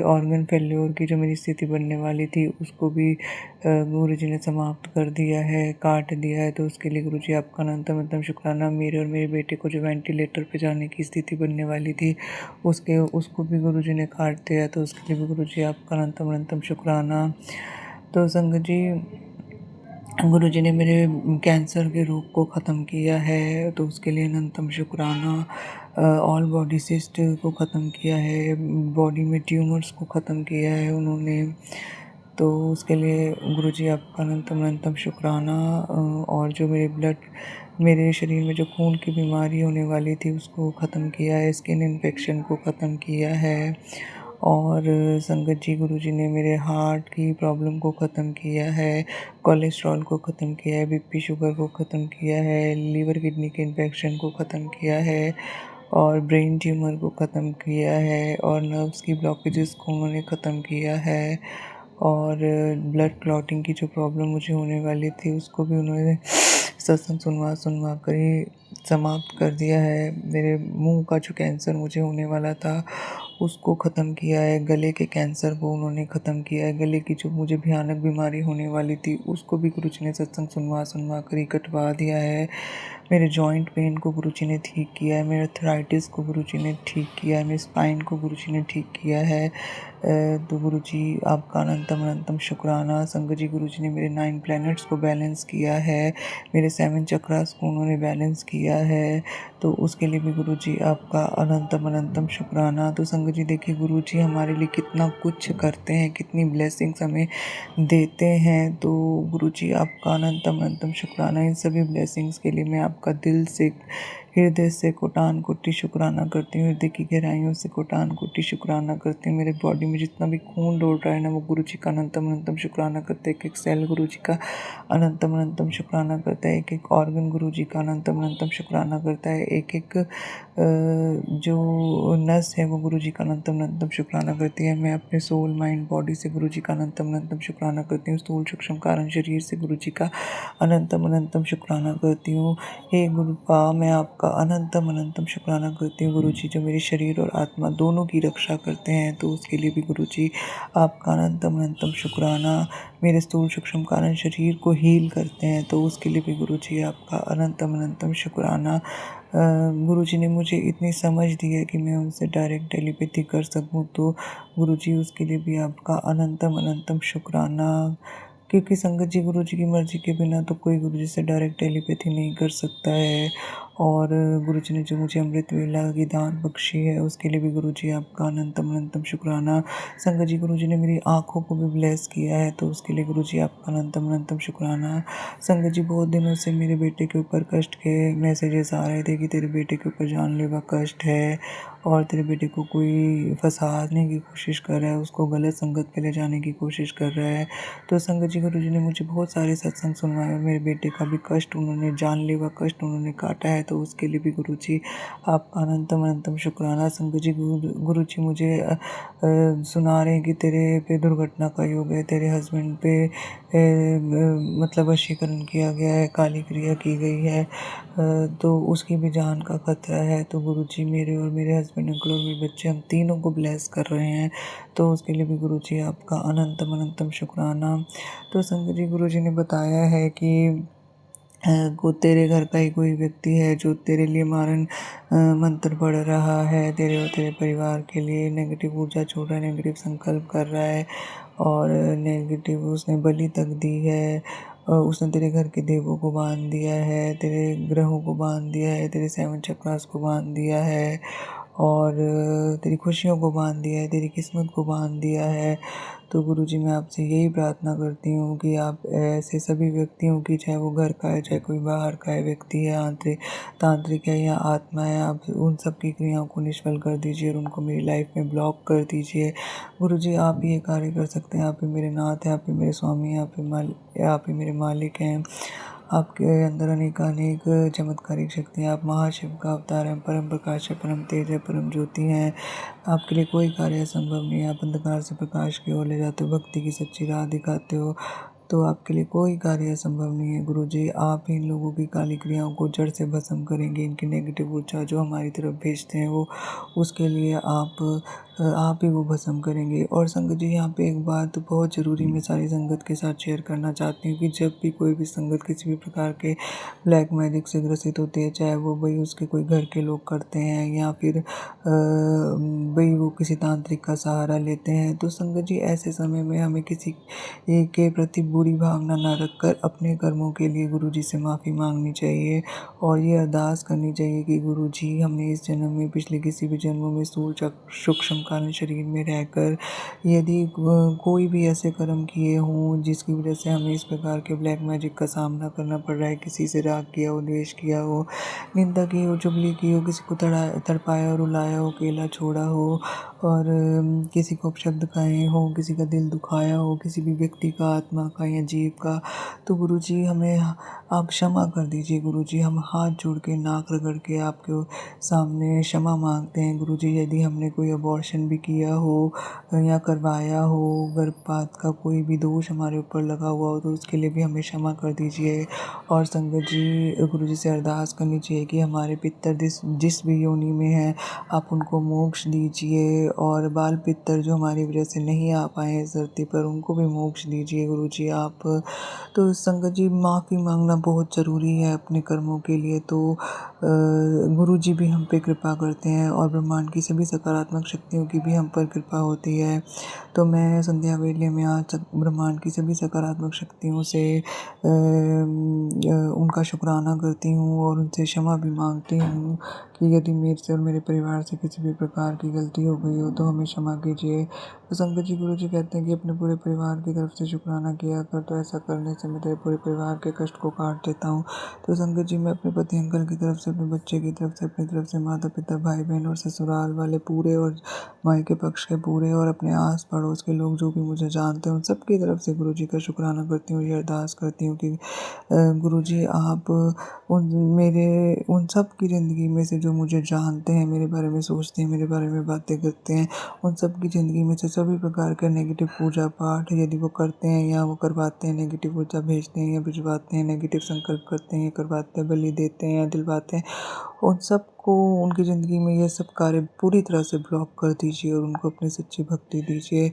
ऑर्गन फेल्योर की जो मेरी स्थिति बनने वाली थी उसको भी गुरुजी ने समाप्त कर दिया है, काट दिया है। तो उसके लिए गुरुजी आपका अनंतम अनंतम शुक्राना। मेरे और मेरे बेटे को जो वेंटिलेटर पे जाने की स्थिति बनने वाली थी उसको भी गुरुजी ने काट दिया। तो उसके लिए भी गुरुजी आपका अनंतम अनंतम शुक्राना। तो संगत जी, गुरुजी ने मेरे कैंसर के रोग को ख़त्म किया है। तो उसके लिए अनंतम शुक्राना। ऑल बॉडी सिस्ट को ख़त्म किया है, बॉडी में ट्यूमर्स को ख़त्म किया है उन्होंने। तो उसके लिए गुरुजी आपका अनंतम अनंतम शुक्राना। और जो मेरे शरीर में जो खून की बीमारी होने वाली थी उसको ख़त्म किया है, स्किन इन्फेक्शन को ख़त्म किया है। और संगत जी, गुरुजी ने मेरे हार्ट की प्रॉब्लम को ख़त्म किया है, कोलेस्ट्रॉल को ख़त्म किया है, बीपी शुगर को ख़त्म किया है, लीवर किडनी के इन्फेक्शन को ख़त्म किया है और ब्रेन ट्यूमर को ख़त्म किया है और नर्व्स की ब्लॉकेजेस को उन्होंने ख़त्म किया है और ब्लड क्लॉटिंग की जो प्रॉब्लम मुझे होने वाली थी उसको भी उन्होंने सत्संग सुनवा कर ही समाप्त कर दिया है। मेरे मुंह का जो कैंसर मुझे होने वाला था उसको ख़त्म किया है, गले के कैंसर को उन्होंने ख़त्म किया है, गले की जो मुझे भयानक बीमारी होने वाली थी उसको भी गुरुजी ने सत्संग सुनवा कर ही कटवा दिया है। मेरे जॉइंट पेन को गुरुजी ने ठीक किया है, मेरे अर्थराइटिस को गुरुजी ने ठीक किया है, मेरे स्पाइन को गुरुजी ने ठीक किया है। तो गुरुजी आपका अनंतम अनंतम शुक्राना। संगत जी, गुरुजी ने मेरे 9 प्लैनेट्स को बैलेंस किया है, मेरे 7 चक्रास को उन्होंने बैलेंस किया है। तो उसके लिए भी गुरुजी आपका अनंतम अनंतम शुक्राना। तो संगत जी, देखिए गुरुजी हमारे लिए कितना कुछ करते हैं, कितनी ब्लेसिंग्स हमें देते हैं। तो गुरुजी आपका अनंतम अनंतम शुक्राना। इन सभी ब्लेसिंग्स के लिए मैं आपका दिल से, हृदय से कोटान कोटि शुक्राना करती हूँ, हृदय की गहराइयों से कोटान कोटि शुक्राना करती हूँ। मेरे बॉडी में जितना भी खून दौड़ रहा है ना, वो गुरुजी का अनंतम अनंतम शुक्राना करते हैं। एक एक सेल गुरुजी का अनंतम अनंतम शुक्राना करता है, एक एक ऑर्गन गुरुजी का अनंतम अनंतम शुक्राना करता है, एक एक जो नस है वो गुरुजी का अनंतम अनंतम शुक्राना करती है। मैं अपने सोल, माइंड, बॉडी से गुरुजी का अनंतम अनंतम शुक्राना करती हूँ। स्थूल सूक्ष्म कारण शरीर से गुरुजी का अनंतम अनंतम शुक्राना करती हूँ। हे गुरुपा, मैं आपका अनंतम अनंतम शुक्राना करती हूँ गुरुजी, जो मेरे शरीर और आत्मा दोनों की रक्षा करते हैं। तो उसके लिए भी गुरुजी आपका अनंतम अनंतम शुक्राना। मेरे स्थूल सूक्ष्म कारण शरीर को हील करते हैं। तो उसके लिए भी गुरुजी आपका अनंतम अनंतम शुक्राना। गुरुजी ने मुझे इतनी समझ दी है कि मैं उनसे डायरेक्ट टेलीपैथी कर सकूं। तो गुरुजी, उसके लिए भी आपका अनंतम अनंतम शुक्राना। क्योंकि संगत जी, गुरुजी की मर्जी के बिना तो कोई गुरुजी से डायरेक्ट टेलीपैथी नहीं कर सकता है। और गुरुजी ने जो मुझे अमृत वेला की दान बख्शी है उसके लिए भी गुरुजी आपका अनंतम अनंतम शुक्राना। संगत जी, गुरुजी ने मेरी आँखों को भी ब्लेस किया है तो उसके लिए गुरुजी आपका अनंतम अनंतम शुक्राना। संगत जी, बहुत दिनों से मेरे बेटे के ऊपर कष्ट के मैसेजेस आ रहे थे कि तेरे बेटे के ऊपर जानलेवा कष्ट है और तेरे बेटे को कोई फंसाने की कोशिश कर रहा है, उसको गलत संगत पे ले जाने की कोशिश कर रहा है। तो संगत जी, गुरुजी ने मुझे बहुत सारे सत्संग सुनवाए और मेरे बेटे का भी कष्ट उन्होंने जानलेवा कष्ट उन्होंने काटा है तो उसके लिए भी गुरुजी आपका अनंतम अनंतम शुक्राना। संगत जी, गुरुजी मुझे सुना रहे हैं कि तेरे पे दुर्घटना का योग है, तेरे हस्बैंड पे मतलब वशीकरण किया गया है, काली क्रिया की गई है, तो उसकी भी जान का खतरा है। तो गुरुजी मेरे और मेरे हस्बैंड, अंकल और मेरे बच्चे, हम तीनों को ब्लेस कर रहे हैं तो उसके लिए भी गुरुजी आपका अनंतम अनंतम शुक्राना। तो संगत जी, गुरुजी ने बताया है कि को तेरे घर का ही कोई व्यक्ति है जो तेरे लिए मारन मंत्र पढ़ रहा है, तेरे और तेरे परिवार के लिए नेगेटिव ऊर्जा छोड़ रहा है, नेगेटिव संकल्प कर रहा है और नेगेटिव उसने बलि तक दी है। उसने तेरे घर के देवों को बांध दिया है, तेरे ग्रहों को बांध दिया है, तेरे 7 चक्रास को बांध दिया है और तेरी खुशियों को बांध दिया है, तेरी किस्मत को बांध दिया है। तो गुरुजी, मैं आपसे यही प्रार्थना करती हूँ कि आप ऐसे सभी व्यक्तियों की, चाहे वो घर का है चाहे कोई बाहर का है व्यक्ति है, आंतरिक तांत्रिक है या आत्मा है, आप उन सब की क्रियाओं को निष्फल कर दीजिए और उनको मेरी लाइफ में ब्लॉक कर दीजिए। गुरुजी, आप ही ये कार्य कर सकते हैं, आप ही मेरे नाथ हैं, आप ही मेरे स्वामी हैं, आप ही मेरे मालिक हैं। आपके अंदर अनेकानेक चमत्कारिक शक्तियाँ, आप महाशिव का अवतार हैं, परम प्रकाश है, परम तेज है, परम ज्योति हैं। आपके लिए कोई कार्य असंभव नहीं है। आप अंधकार से प्रकाश की ओर ले जाते हो, भक्ति की सच्ची राह दिखाते हो, तो आपके लिए कोई कार्य असंभव नहीं है। गुरुजी, आप इन लोगों की काली क्रियाओं को जड़ से भस्म करेंगे। इनकी नेगेटिव ऊर्जा जो हमारी तरफ भेजते हैं वो उसके लिए आप ही वो भस्म करेंगे। और संगत जी, यहाँ पे एक बात बहुत ज़रूरी मैं सारी संगत के साथ शेयर करना चाहती हूँ कि जब भी कोई भी संगत किसी भी प्रकार के ब्लैक मैजिक से ग्रसित होते हैं, चाहे वो भाई उसके कोई घर के लोग करते हैं या फिर भाई वो किसी तांत्रिक का सहारा लेते हैं, तो संगत जी ऐसे समय में हमें किसी के प्रति बुरी भावना ना रखकर अपने कर्मों के लिए गुरुजी से माफ़ी मांगनी चाहिए और ये अरदास करनी चाहिए कि गुरुजी, हमने इस जन्म में, पिछले किसी भी जन्मों में सूक्ष्म कालीन शरीर में रहकर यदि कोई भी ऐसे कर्म किए हों जिसकी वजह से हमें इस प्रकार के ब्लैक मैजिक का सामना करना पड़ रहा है, किसी से राग किया हो, द्वेष किया हो, निंदा की हो, चुगली की हो, किसी को तड़पाया और रुलाया हो, अकेला छोड़ा हो और किसी को अपशब्द कहे हो, किसी का दिल दुखाया हो, किसी भी व्यक्ति का, आत्मा का या जीव का, तो गुरुजी हमें आप क्षमा कर दीजिए। गुरुजी, हम हाथ जोड़ के, नाक रगड़ के आपके सामने क्षमा मांगते हैं। गुरुजी, यदि हमने कोई अबॉर्शन भी किया हो या करवाया हो, गर्भपात का कोई भी दोष हमारे ऊपर लगा हुआ हो, तो उसके लिए भी हमें क्षमा कर दीजिए। और संगत जी, गुरुजी से अरदास करनी चाहिए कि हमारे पितर जिस भी योनि में हैं, आप उनको मोक्ष दीजिए और बाल पितर जो हमारी वजह से नहीं आ पाए इस धरती पर, उनको भी मोक्ष दीजिए। गुरुजी, आप तो संगत जी, माफ़ी मांगना बहुत ज़रूरी है अपने कर्मों के लिए। तो गुरुजी भी हम पे कृपा करते हैं और ब्रह्मांड की सभी सकारात्मक शक्तियों की भी हम पर कृपा होती है। तो मैं संध्या वेले में आज ब्रह्मांड की सभी सकारात्मक शक्तियों से उनका शुक्राना करती हूँ और उनसे क्षमा भी मांगती हूँ कि यदि मेरे से और मेरे परिवार से किसी भी प्रकार की गलती हो गई हो तो हमें क्षमा कीजिए। तो संगत जी, गुरुजी कहते हैं कि अपने पूरे परिवार की तरफ से शुक्राना किया कर, तो ऐसा करने से मैं तेरे पूरे परिवार के कष्ट को काट देता हूँ। तो संगत जी, मैं अपने पति अंकल की तरफ से, अपने बच्चे की तरफ से, अपनी तरफ से, माता पिता, भाई बहन और ससुराल वाले पूरे और मायके पक्ष के पूरे और अपने आस पड़ोस के लोग जो भी मुझे जानते हैं उन सब की तरफ से गुरुजी का शुक्राना करती हूँ। ये अरदास करती हूँ कि गुरुजी, आप उन सब की ज़िंदगी में से जो मुझे जानते हैं, मेरे बारे में सोचते हैं, मेरे बारे में बातें करते हैं, उन सब की ज़िंदगी में से सभी प्रकार के नेगेटिव पूजा पाठ यदि वो करते हैं या वो करवाते हैं, नेगेटिव ऊर्जा भेजते हैं या भिजवाते हैं, नेगेटिव संकल्प करते हैं या करवाते हैं, बलि देते हैं या दिलवाते हैं, उन सब को, उनकी ज़िंदगी में ये सब कार्य पूरी तरह से ब्लॉक कर दीजिए और उनको अपनी सच्ची भक्ति दीजिए।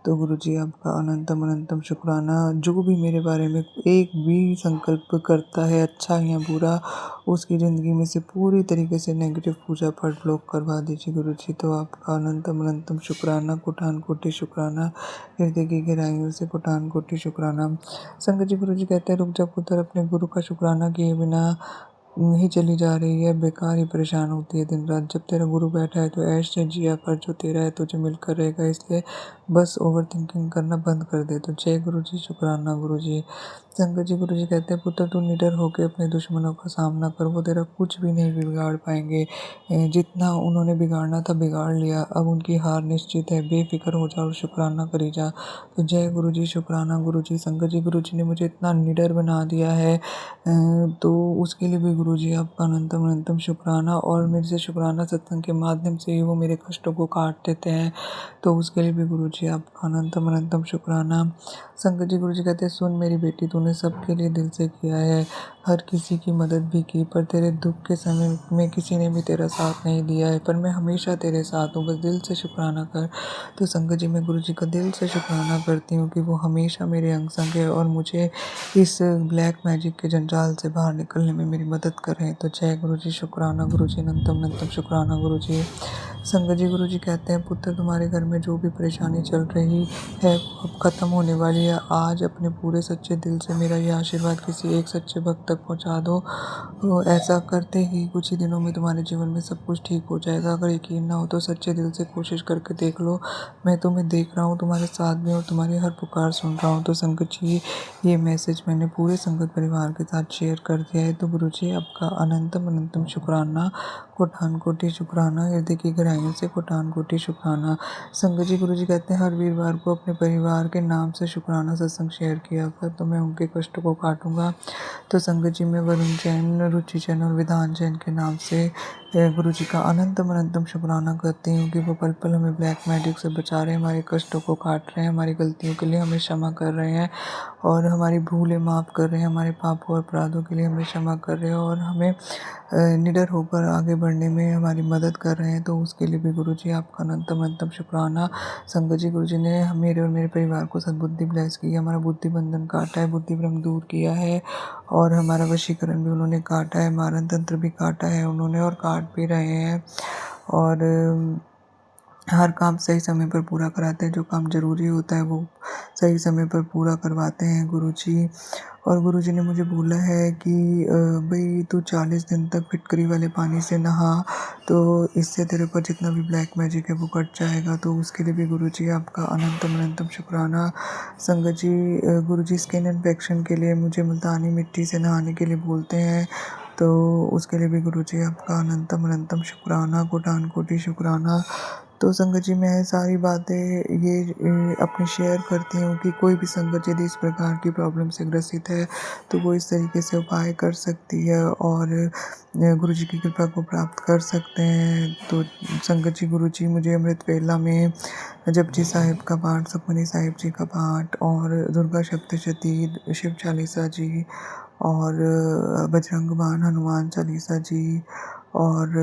तो गुरुजी, आपका अनंतम अनंतम शुक्राना। जो भी मेरे बारे में एक भी संकल्प करता है, अच्छा या बुरा, उसकी ज़िंदगी में से पूरी तरीके से नेगेटिव पूजा पाठ ब्लॉक करवा दीजिए गुरुजी। तो आपका अनंतम अनंतम शुक्राना, कोटान कोटि शुक्राना, हृदय की गहराइयों से कोटान कोटि शुक्राना। संगत जी, गुरुजी कहते हैं, रुक जा पुत्र, अपने गुरु का शुक्राना किए बिना ही चली जा रही है, बेकार ही परेशान होती है दिन रात। जब तेरा गुरु बैठा है तो ऐश से जिया कर, जो तेरा है तुझे मिलकर रहेगा, इसलिए बस ओवर थिंकिंग करना बंद कर दे। तो जय गुरु जी, शुक्राना गुरु जी। संगत जी, गुरु जी कहते हैं पुत्र तू निडर होकर अपने दुश्मनों का सामना कर, वो तेरा कुछ भी नहीं बिगाड़ पाएंगे। जितना उन्होंने बिगाड़ना था बिगाड़ लिया, अब उनकी हार निश्चित है। बेफिक्र हो जा और शुक्राना करी जा। तो जय गुरु जी, शुक्राना गुरु जी। संगत जी, गुरु जी ने मुझे इतना निडर बना दिया है, तो उसके लिए भी गुरु जी आपका अनंतम अनंतम शुक्राना। और मेरे से शुक्राना सत्संग के माध्यम से ही वो मेरे कष्टों को काट देते हैं, तो उसके लिए भी गुरु जी आपका अनंतम अनंतम शुक्राना। संगत जी, गुरु जी कहते हैं सुन मेरी बेटी, तूने सबके लिए दिल से किया है, हर किसी की मदद भी की, पर तेरे दुख के समय में किसी ने भी तेरा साथ नहीं दिया है, पर मैं हमेशा तेरे साथ हूँ, बस दिल से शुक्राना कर। तो संगत जी, मैं गुरु जी का दिल से शुक्राना करती हूँ कि वो हमेशा मेरे अंग संग है और मुझे इस ब्लैक मैजिक के जंजाल से बाहर निकलने में मेरी मदद करें। तो जय गुरु जी, शुक्राना गुरु जी, अनंतम अनंतम शुक्राना गुरु जी। संगत जी, गुरु जी कहते हैं पुत्र तुम्हारे घर में जो भी परेशानी चल रही है वो अब खत्म होने वाली है। आज अपने पूरे सच्चे दिल से मेरा ये आशीर्वाद किसी एक सच्चे भक्त तक पहुंचा दो। तो ऐसा करते ही कुछ ही दिनों में तुम्हारे जीवन में सब कुछ ठीक हो जाएगा। अगर यकीन ना हो तो सच्चे दिल से कोशिश करके देख लो। मैं तुम्हें देख रहा हूँ, तुम्हारे साथ में और तुम्हारी हर पुकार सुन रहा हूँ। तो संगत जी, ये मैसेज मैंने पूरे संगत परिवार के साथ शेयर कर दिया है। तो गुरु जी आपका अनंतम अनंतम शुक्राना, कोटान कोटि शुक्राना, हृदय की गहराइयों से कोटान कोटि शुक्राना। संगत जी, गुरु जी कहते हैं हर वीरवार को अपने परिवार के नाम से शुक्राना सत्संग शेयर किया कर, तो मैं उनके कष्टों को काटूंगा। तो संगत जी, मैं वरुण जैन, रुचि जैन और विधान जैन के नाम से गुरु जी का अनंतम अनंतम शुक्राना करती हूँ कि वो पल पल हमें ब्लैक मैजिक से बचा रहे हैं, हमारे कष्टों को काट रहे हैं, हमारी गलतियों के लिए हमें क्षमा कर रहे हैं और हमारी भूलें माफ़ कर रहे हैं, हमारे पापों और अपराधों के लिए हमें क्षमा कर रहे हैं और हमें निडर होकर आगे बढ़ने में हमारी मदद कर रहे हैं। तो उसके लिए भी गुरु जी आपका अनंतम अनंतम शुक्राना। संगत जी, गुरु जी ने मेरे और मेरे परिवार को सद्बुद्धि ब्लेस की, हमारा बुद्धि बंधन काटा है, बुद्धि भ्रम दूर किया है और हमारा वशीकरण भी उन्होंने काटा है, मारण तंत्र भी काटा है उन्होंने और काट भी रहे हैं। और हर काम सही समय पर पूरा कराते हैं, जो काम ज़रूरी होता है वो सही समय पर पूरा करवाते हैं गुरु जी। और गुरु जी ने मुझे बोला है कि भाई तू 40 दिन तक फिटकरी वाले पानी से नहा, तो इससे तेरे पर जितना भी ब्लैक मैजिक है वो कट जाएगा। तो उसके लिए भी गुरु जी आपका अनंतम अनंतम शुक्राना। संगत जी, गुरु जी स्किन इन्फेक्शन के लिए मुझे मुल्तानी मिट्टी से नहाने के लिए बोलते हैं, तो उसके लिए भी गुरु जी आपका अनंतम अनंतम शुक्राना, कोटान कोटि शुक्राना। तो संगत जी, मैं सारी बातें ये अपनी शेयर करती हूँ कि कोई भी संगत यदि इस प्रकार की प्रॉब्लम से ग्रसित है तो वो इस तरीके से उपाय कर सकती है और गुरु जी की कृपा को प्राप्त कर सकते हैं। तो संगत जी, गुरु जी मुझे अमृत वेला में जपजी साहिब का पाठ, सुखमनी साहिब जी का पाठ और दुर्गा सप्तशती, शिव चालीसा जी और बजरंग बाण, हनुमान चालीसा जी और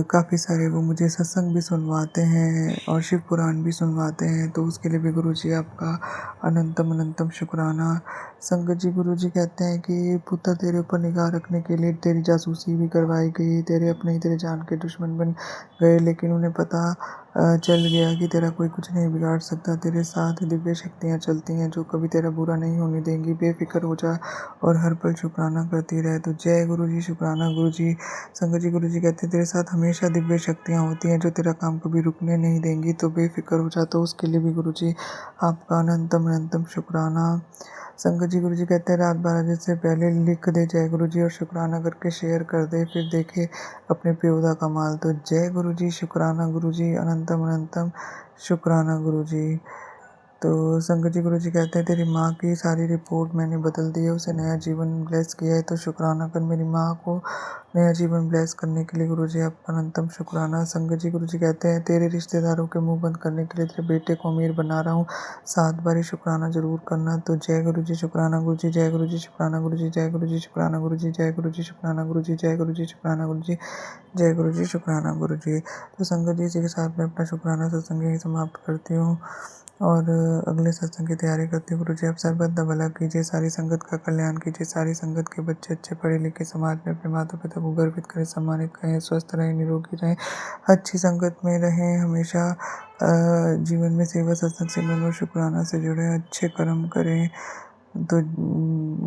काफ़ी सारे वो मुझे सत्संग भी सुनवाते हैं और शिव पुराण भी सुनवाते हैं। तो उसके लिए भी गुरु जी आपका अनंतम अनंतम शुक्राना। संगत जी, गुरु जी कहते हैं कि पुत्र तेरे ऊपर निगाह रखने के लिए तेरी जासूसी भी करवाई गई, तेरे अपने ही तेरे जान के दुश्मन बन गए, लेकिन उन्हें पता चल गया कि तेरा कोई कुछ नहीं बिगाड़ सकता। तेरे साथ दिव्य शक्तियाँ चलती हैं जो कभी तेरा बुरा नहीं होने देंगी। बेफिक्र हो जा और हर पल शुक्राना करती रहे। तो जय गुरु जी, शुक्राना गुरु जी। संगत जी, गुरु जी कहते हैं तेरे साथ हमेशा दिव्य शक्तियाँ होती हैं जो तेरा काम कभी रुकने नहीं देंगी। तो बेफिक्र हो जा। तो उसके लिए भी गुरु जी आपका अनंतम अनंतम शुक्राना। संगत जी, गुरु जी कहते हैं रात 12 बजे से पहले लिख दे जय गुरु जी और शुक्राना करके शेयर कर दे, फिर देखे अपने प्योदा का माल। तो जय गुरु जी, शुक्राना गुरु जी, अनंतम अनंतम शुक्राना गुरु जी। तो संगत जी, गुरु जी कहते हैं तेरी माँ की सारी रिपोर्ट मैंने बदल दी है, उसे नया जीवन ब्लेस किया है। तो शुक्राना कर मेरी माँ को नया जीवन ब्लेस करने के लिए गुरु जी आपका अनंतम शुक्राना। संगत जी, गुरु जी कहते हैं तेरे रिश्तेदारों के मुंह बंद करने के लिए तेरे बेटे को अमीर बना रहा हूँ, 7 बार शुक्राना जरूर करना। तो जय गुरु जी, शुक्राना गुरु जी, जय गुरु जी, शुक्राना गुरु जी, जय गुरु जी, शुक्राना गुरु जी, जय गुरु जी, शुक्राना गुरु जी, जय गुरु जी, शुक्राना गुरु जी, जय गुरु जी, शुक्राना गुरु जी। तो संगत जी, इसी के साथ मैं अपना शुक्राना सत्संग यही समाप्त करती हूँ और अगले सत्संग की तैयारी करती हूँ। गुरु जी आप सर्वदा भला कीजिए, सारी संगत का कल्याण कीजिए, सारी संगत के बच्चे अच्छे पढ़े लिखे समाज में अपने माता पिता को गर्वित करें, सम्मानित करें, स्वस्थ रहें, निरोगी रहें, अच्छी संगत में रहें, हमेशा जीवन में सेवा सत्संग सिमरन और शुक्राना से जुड़े, अच्छे कर्म करें, तो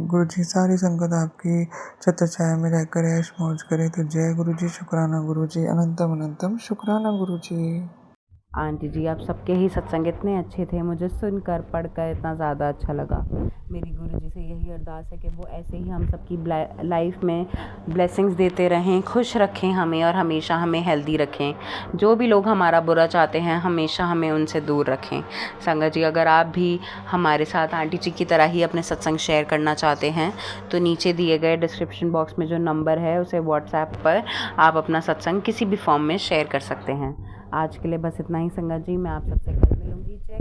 गुरु जी सारी संगत आपकी छत्र छाया में रहकर ऐश मौज करे। तो जय गुरु जी, शुक्राना गुरु जी, अनंतम अनंतम शुक्राना गुरु जी। आंटी जी, आप सबके ही सत्संग इतने अच्छे थे, मुझे सुनकर पढ़कर इतना ज़्यादा अच्छा लगा। मेरी गुरुजी से यही अरदास है कि वो ऐसे ही हम सबकी लाइफ में ब्लेसिंग्स देते रहें, खुश रखें हमें और हमेशा हमें हेल्दी रखें। जो भी लोग हमारा बुरा चाहते हैं हमेशा हमें उनसे दूर रखें। संगत जी, अगर आप भी हमारे साथ आंटी जी की तरह ही अपने सत्संग शेयर करना चाहते हैं तो नीचे दिए गए डिस्क्रिप्शन बॉक्स में जो नंबर है उसे व्हाट्सएप पर आप अपना सत्संग किसी भी फॉर्म में शेयर कर सकते हैं। आज के लिए बस इतना ही संगत जी, मैं आप सबसे कल मिलूँगी। जय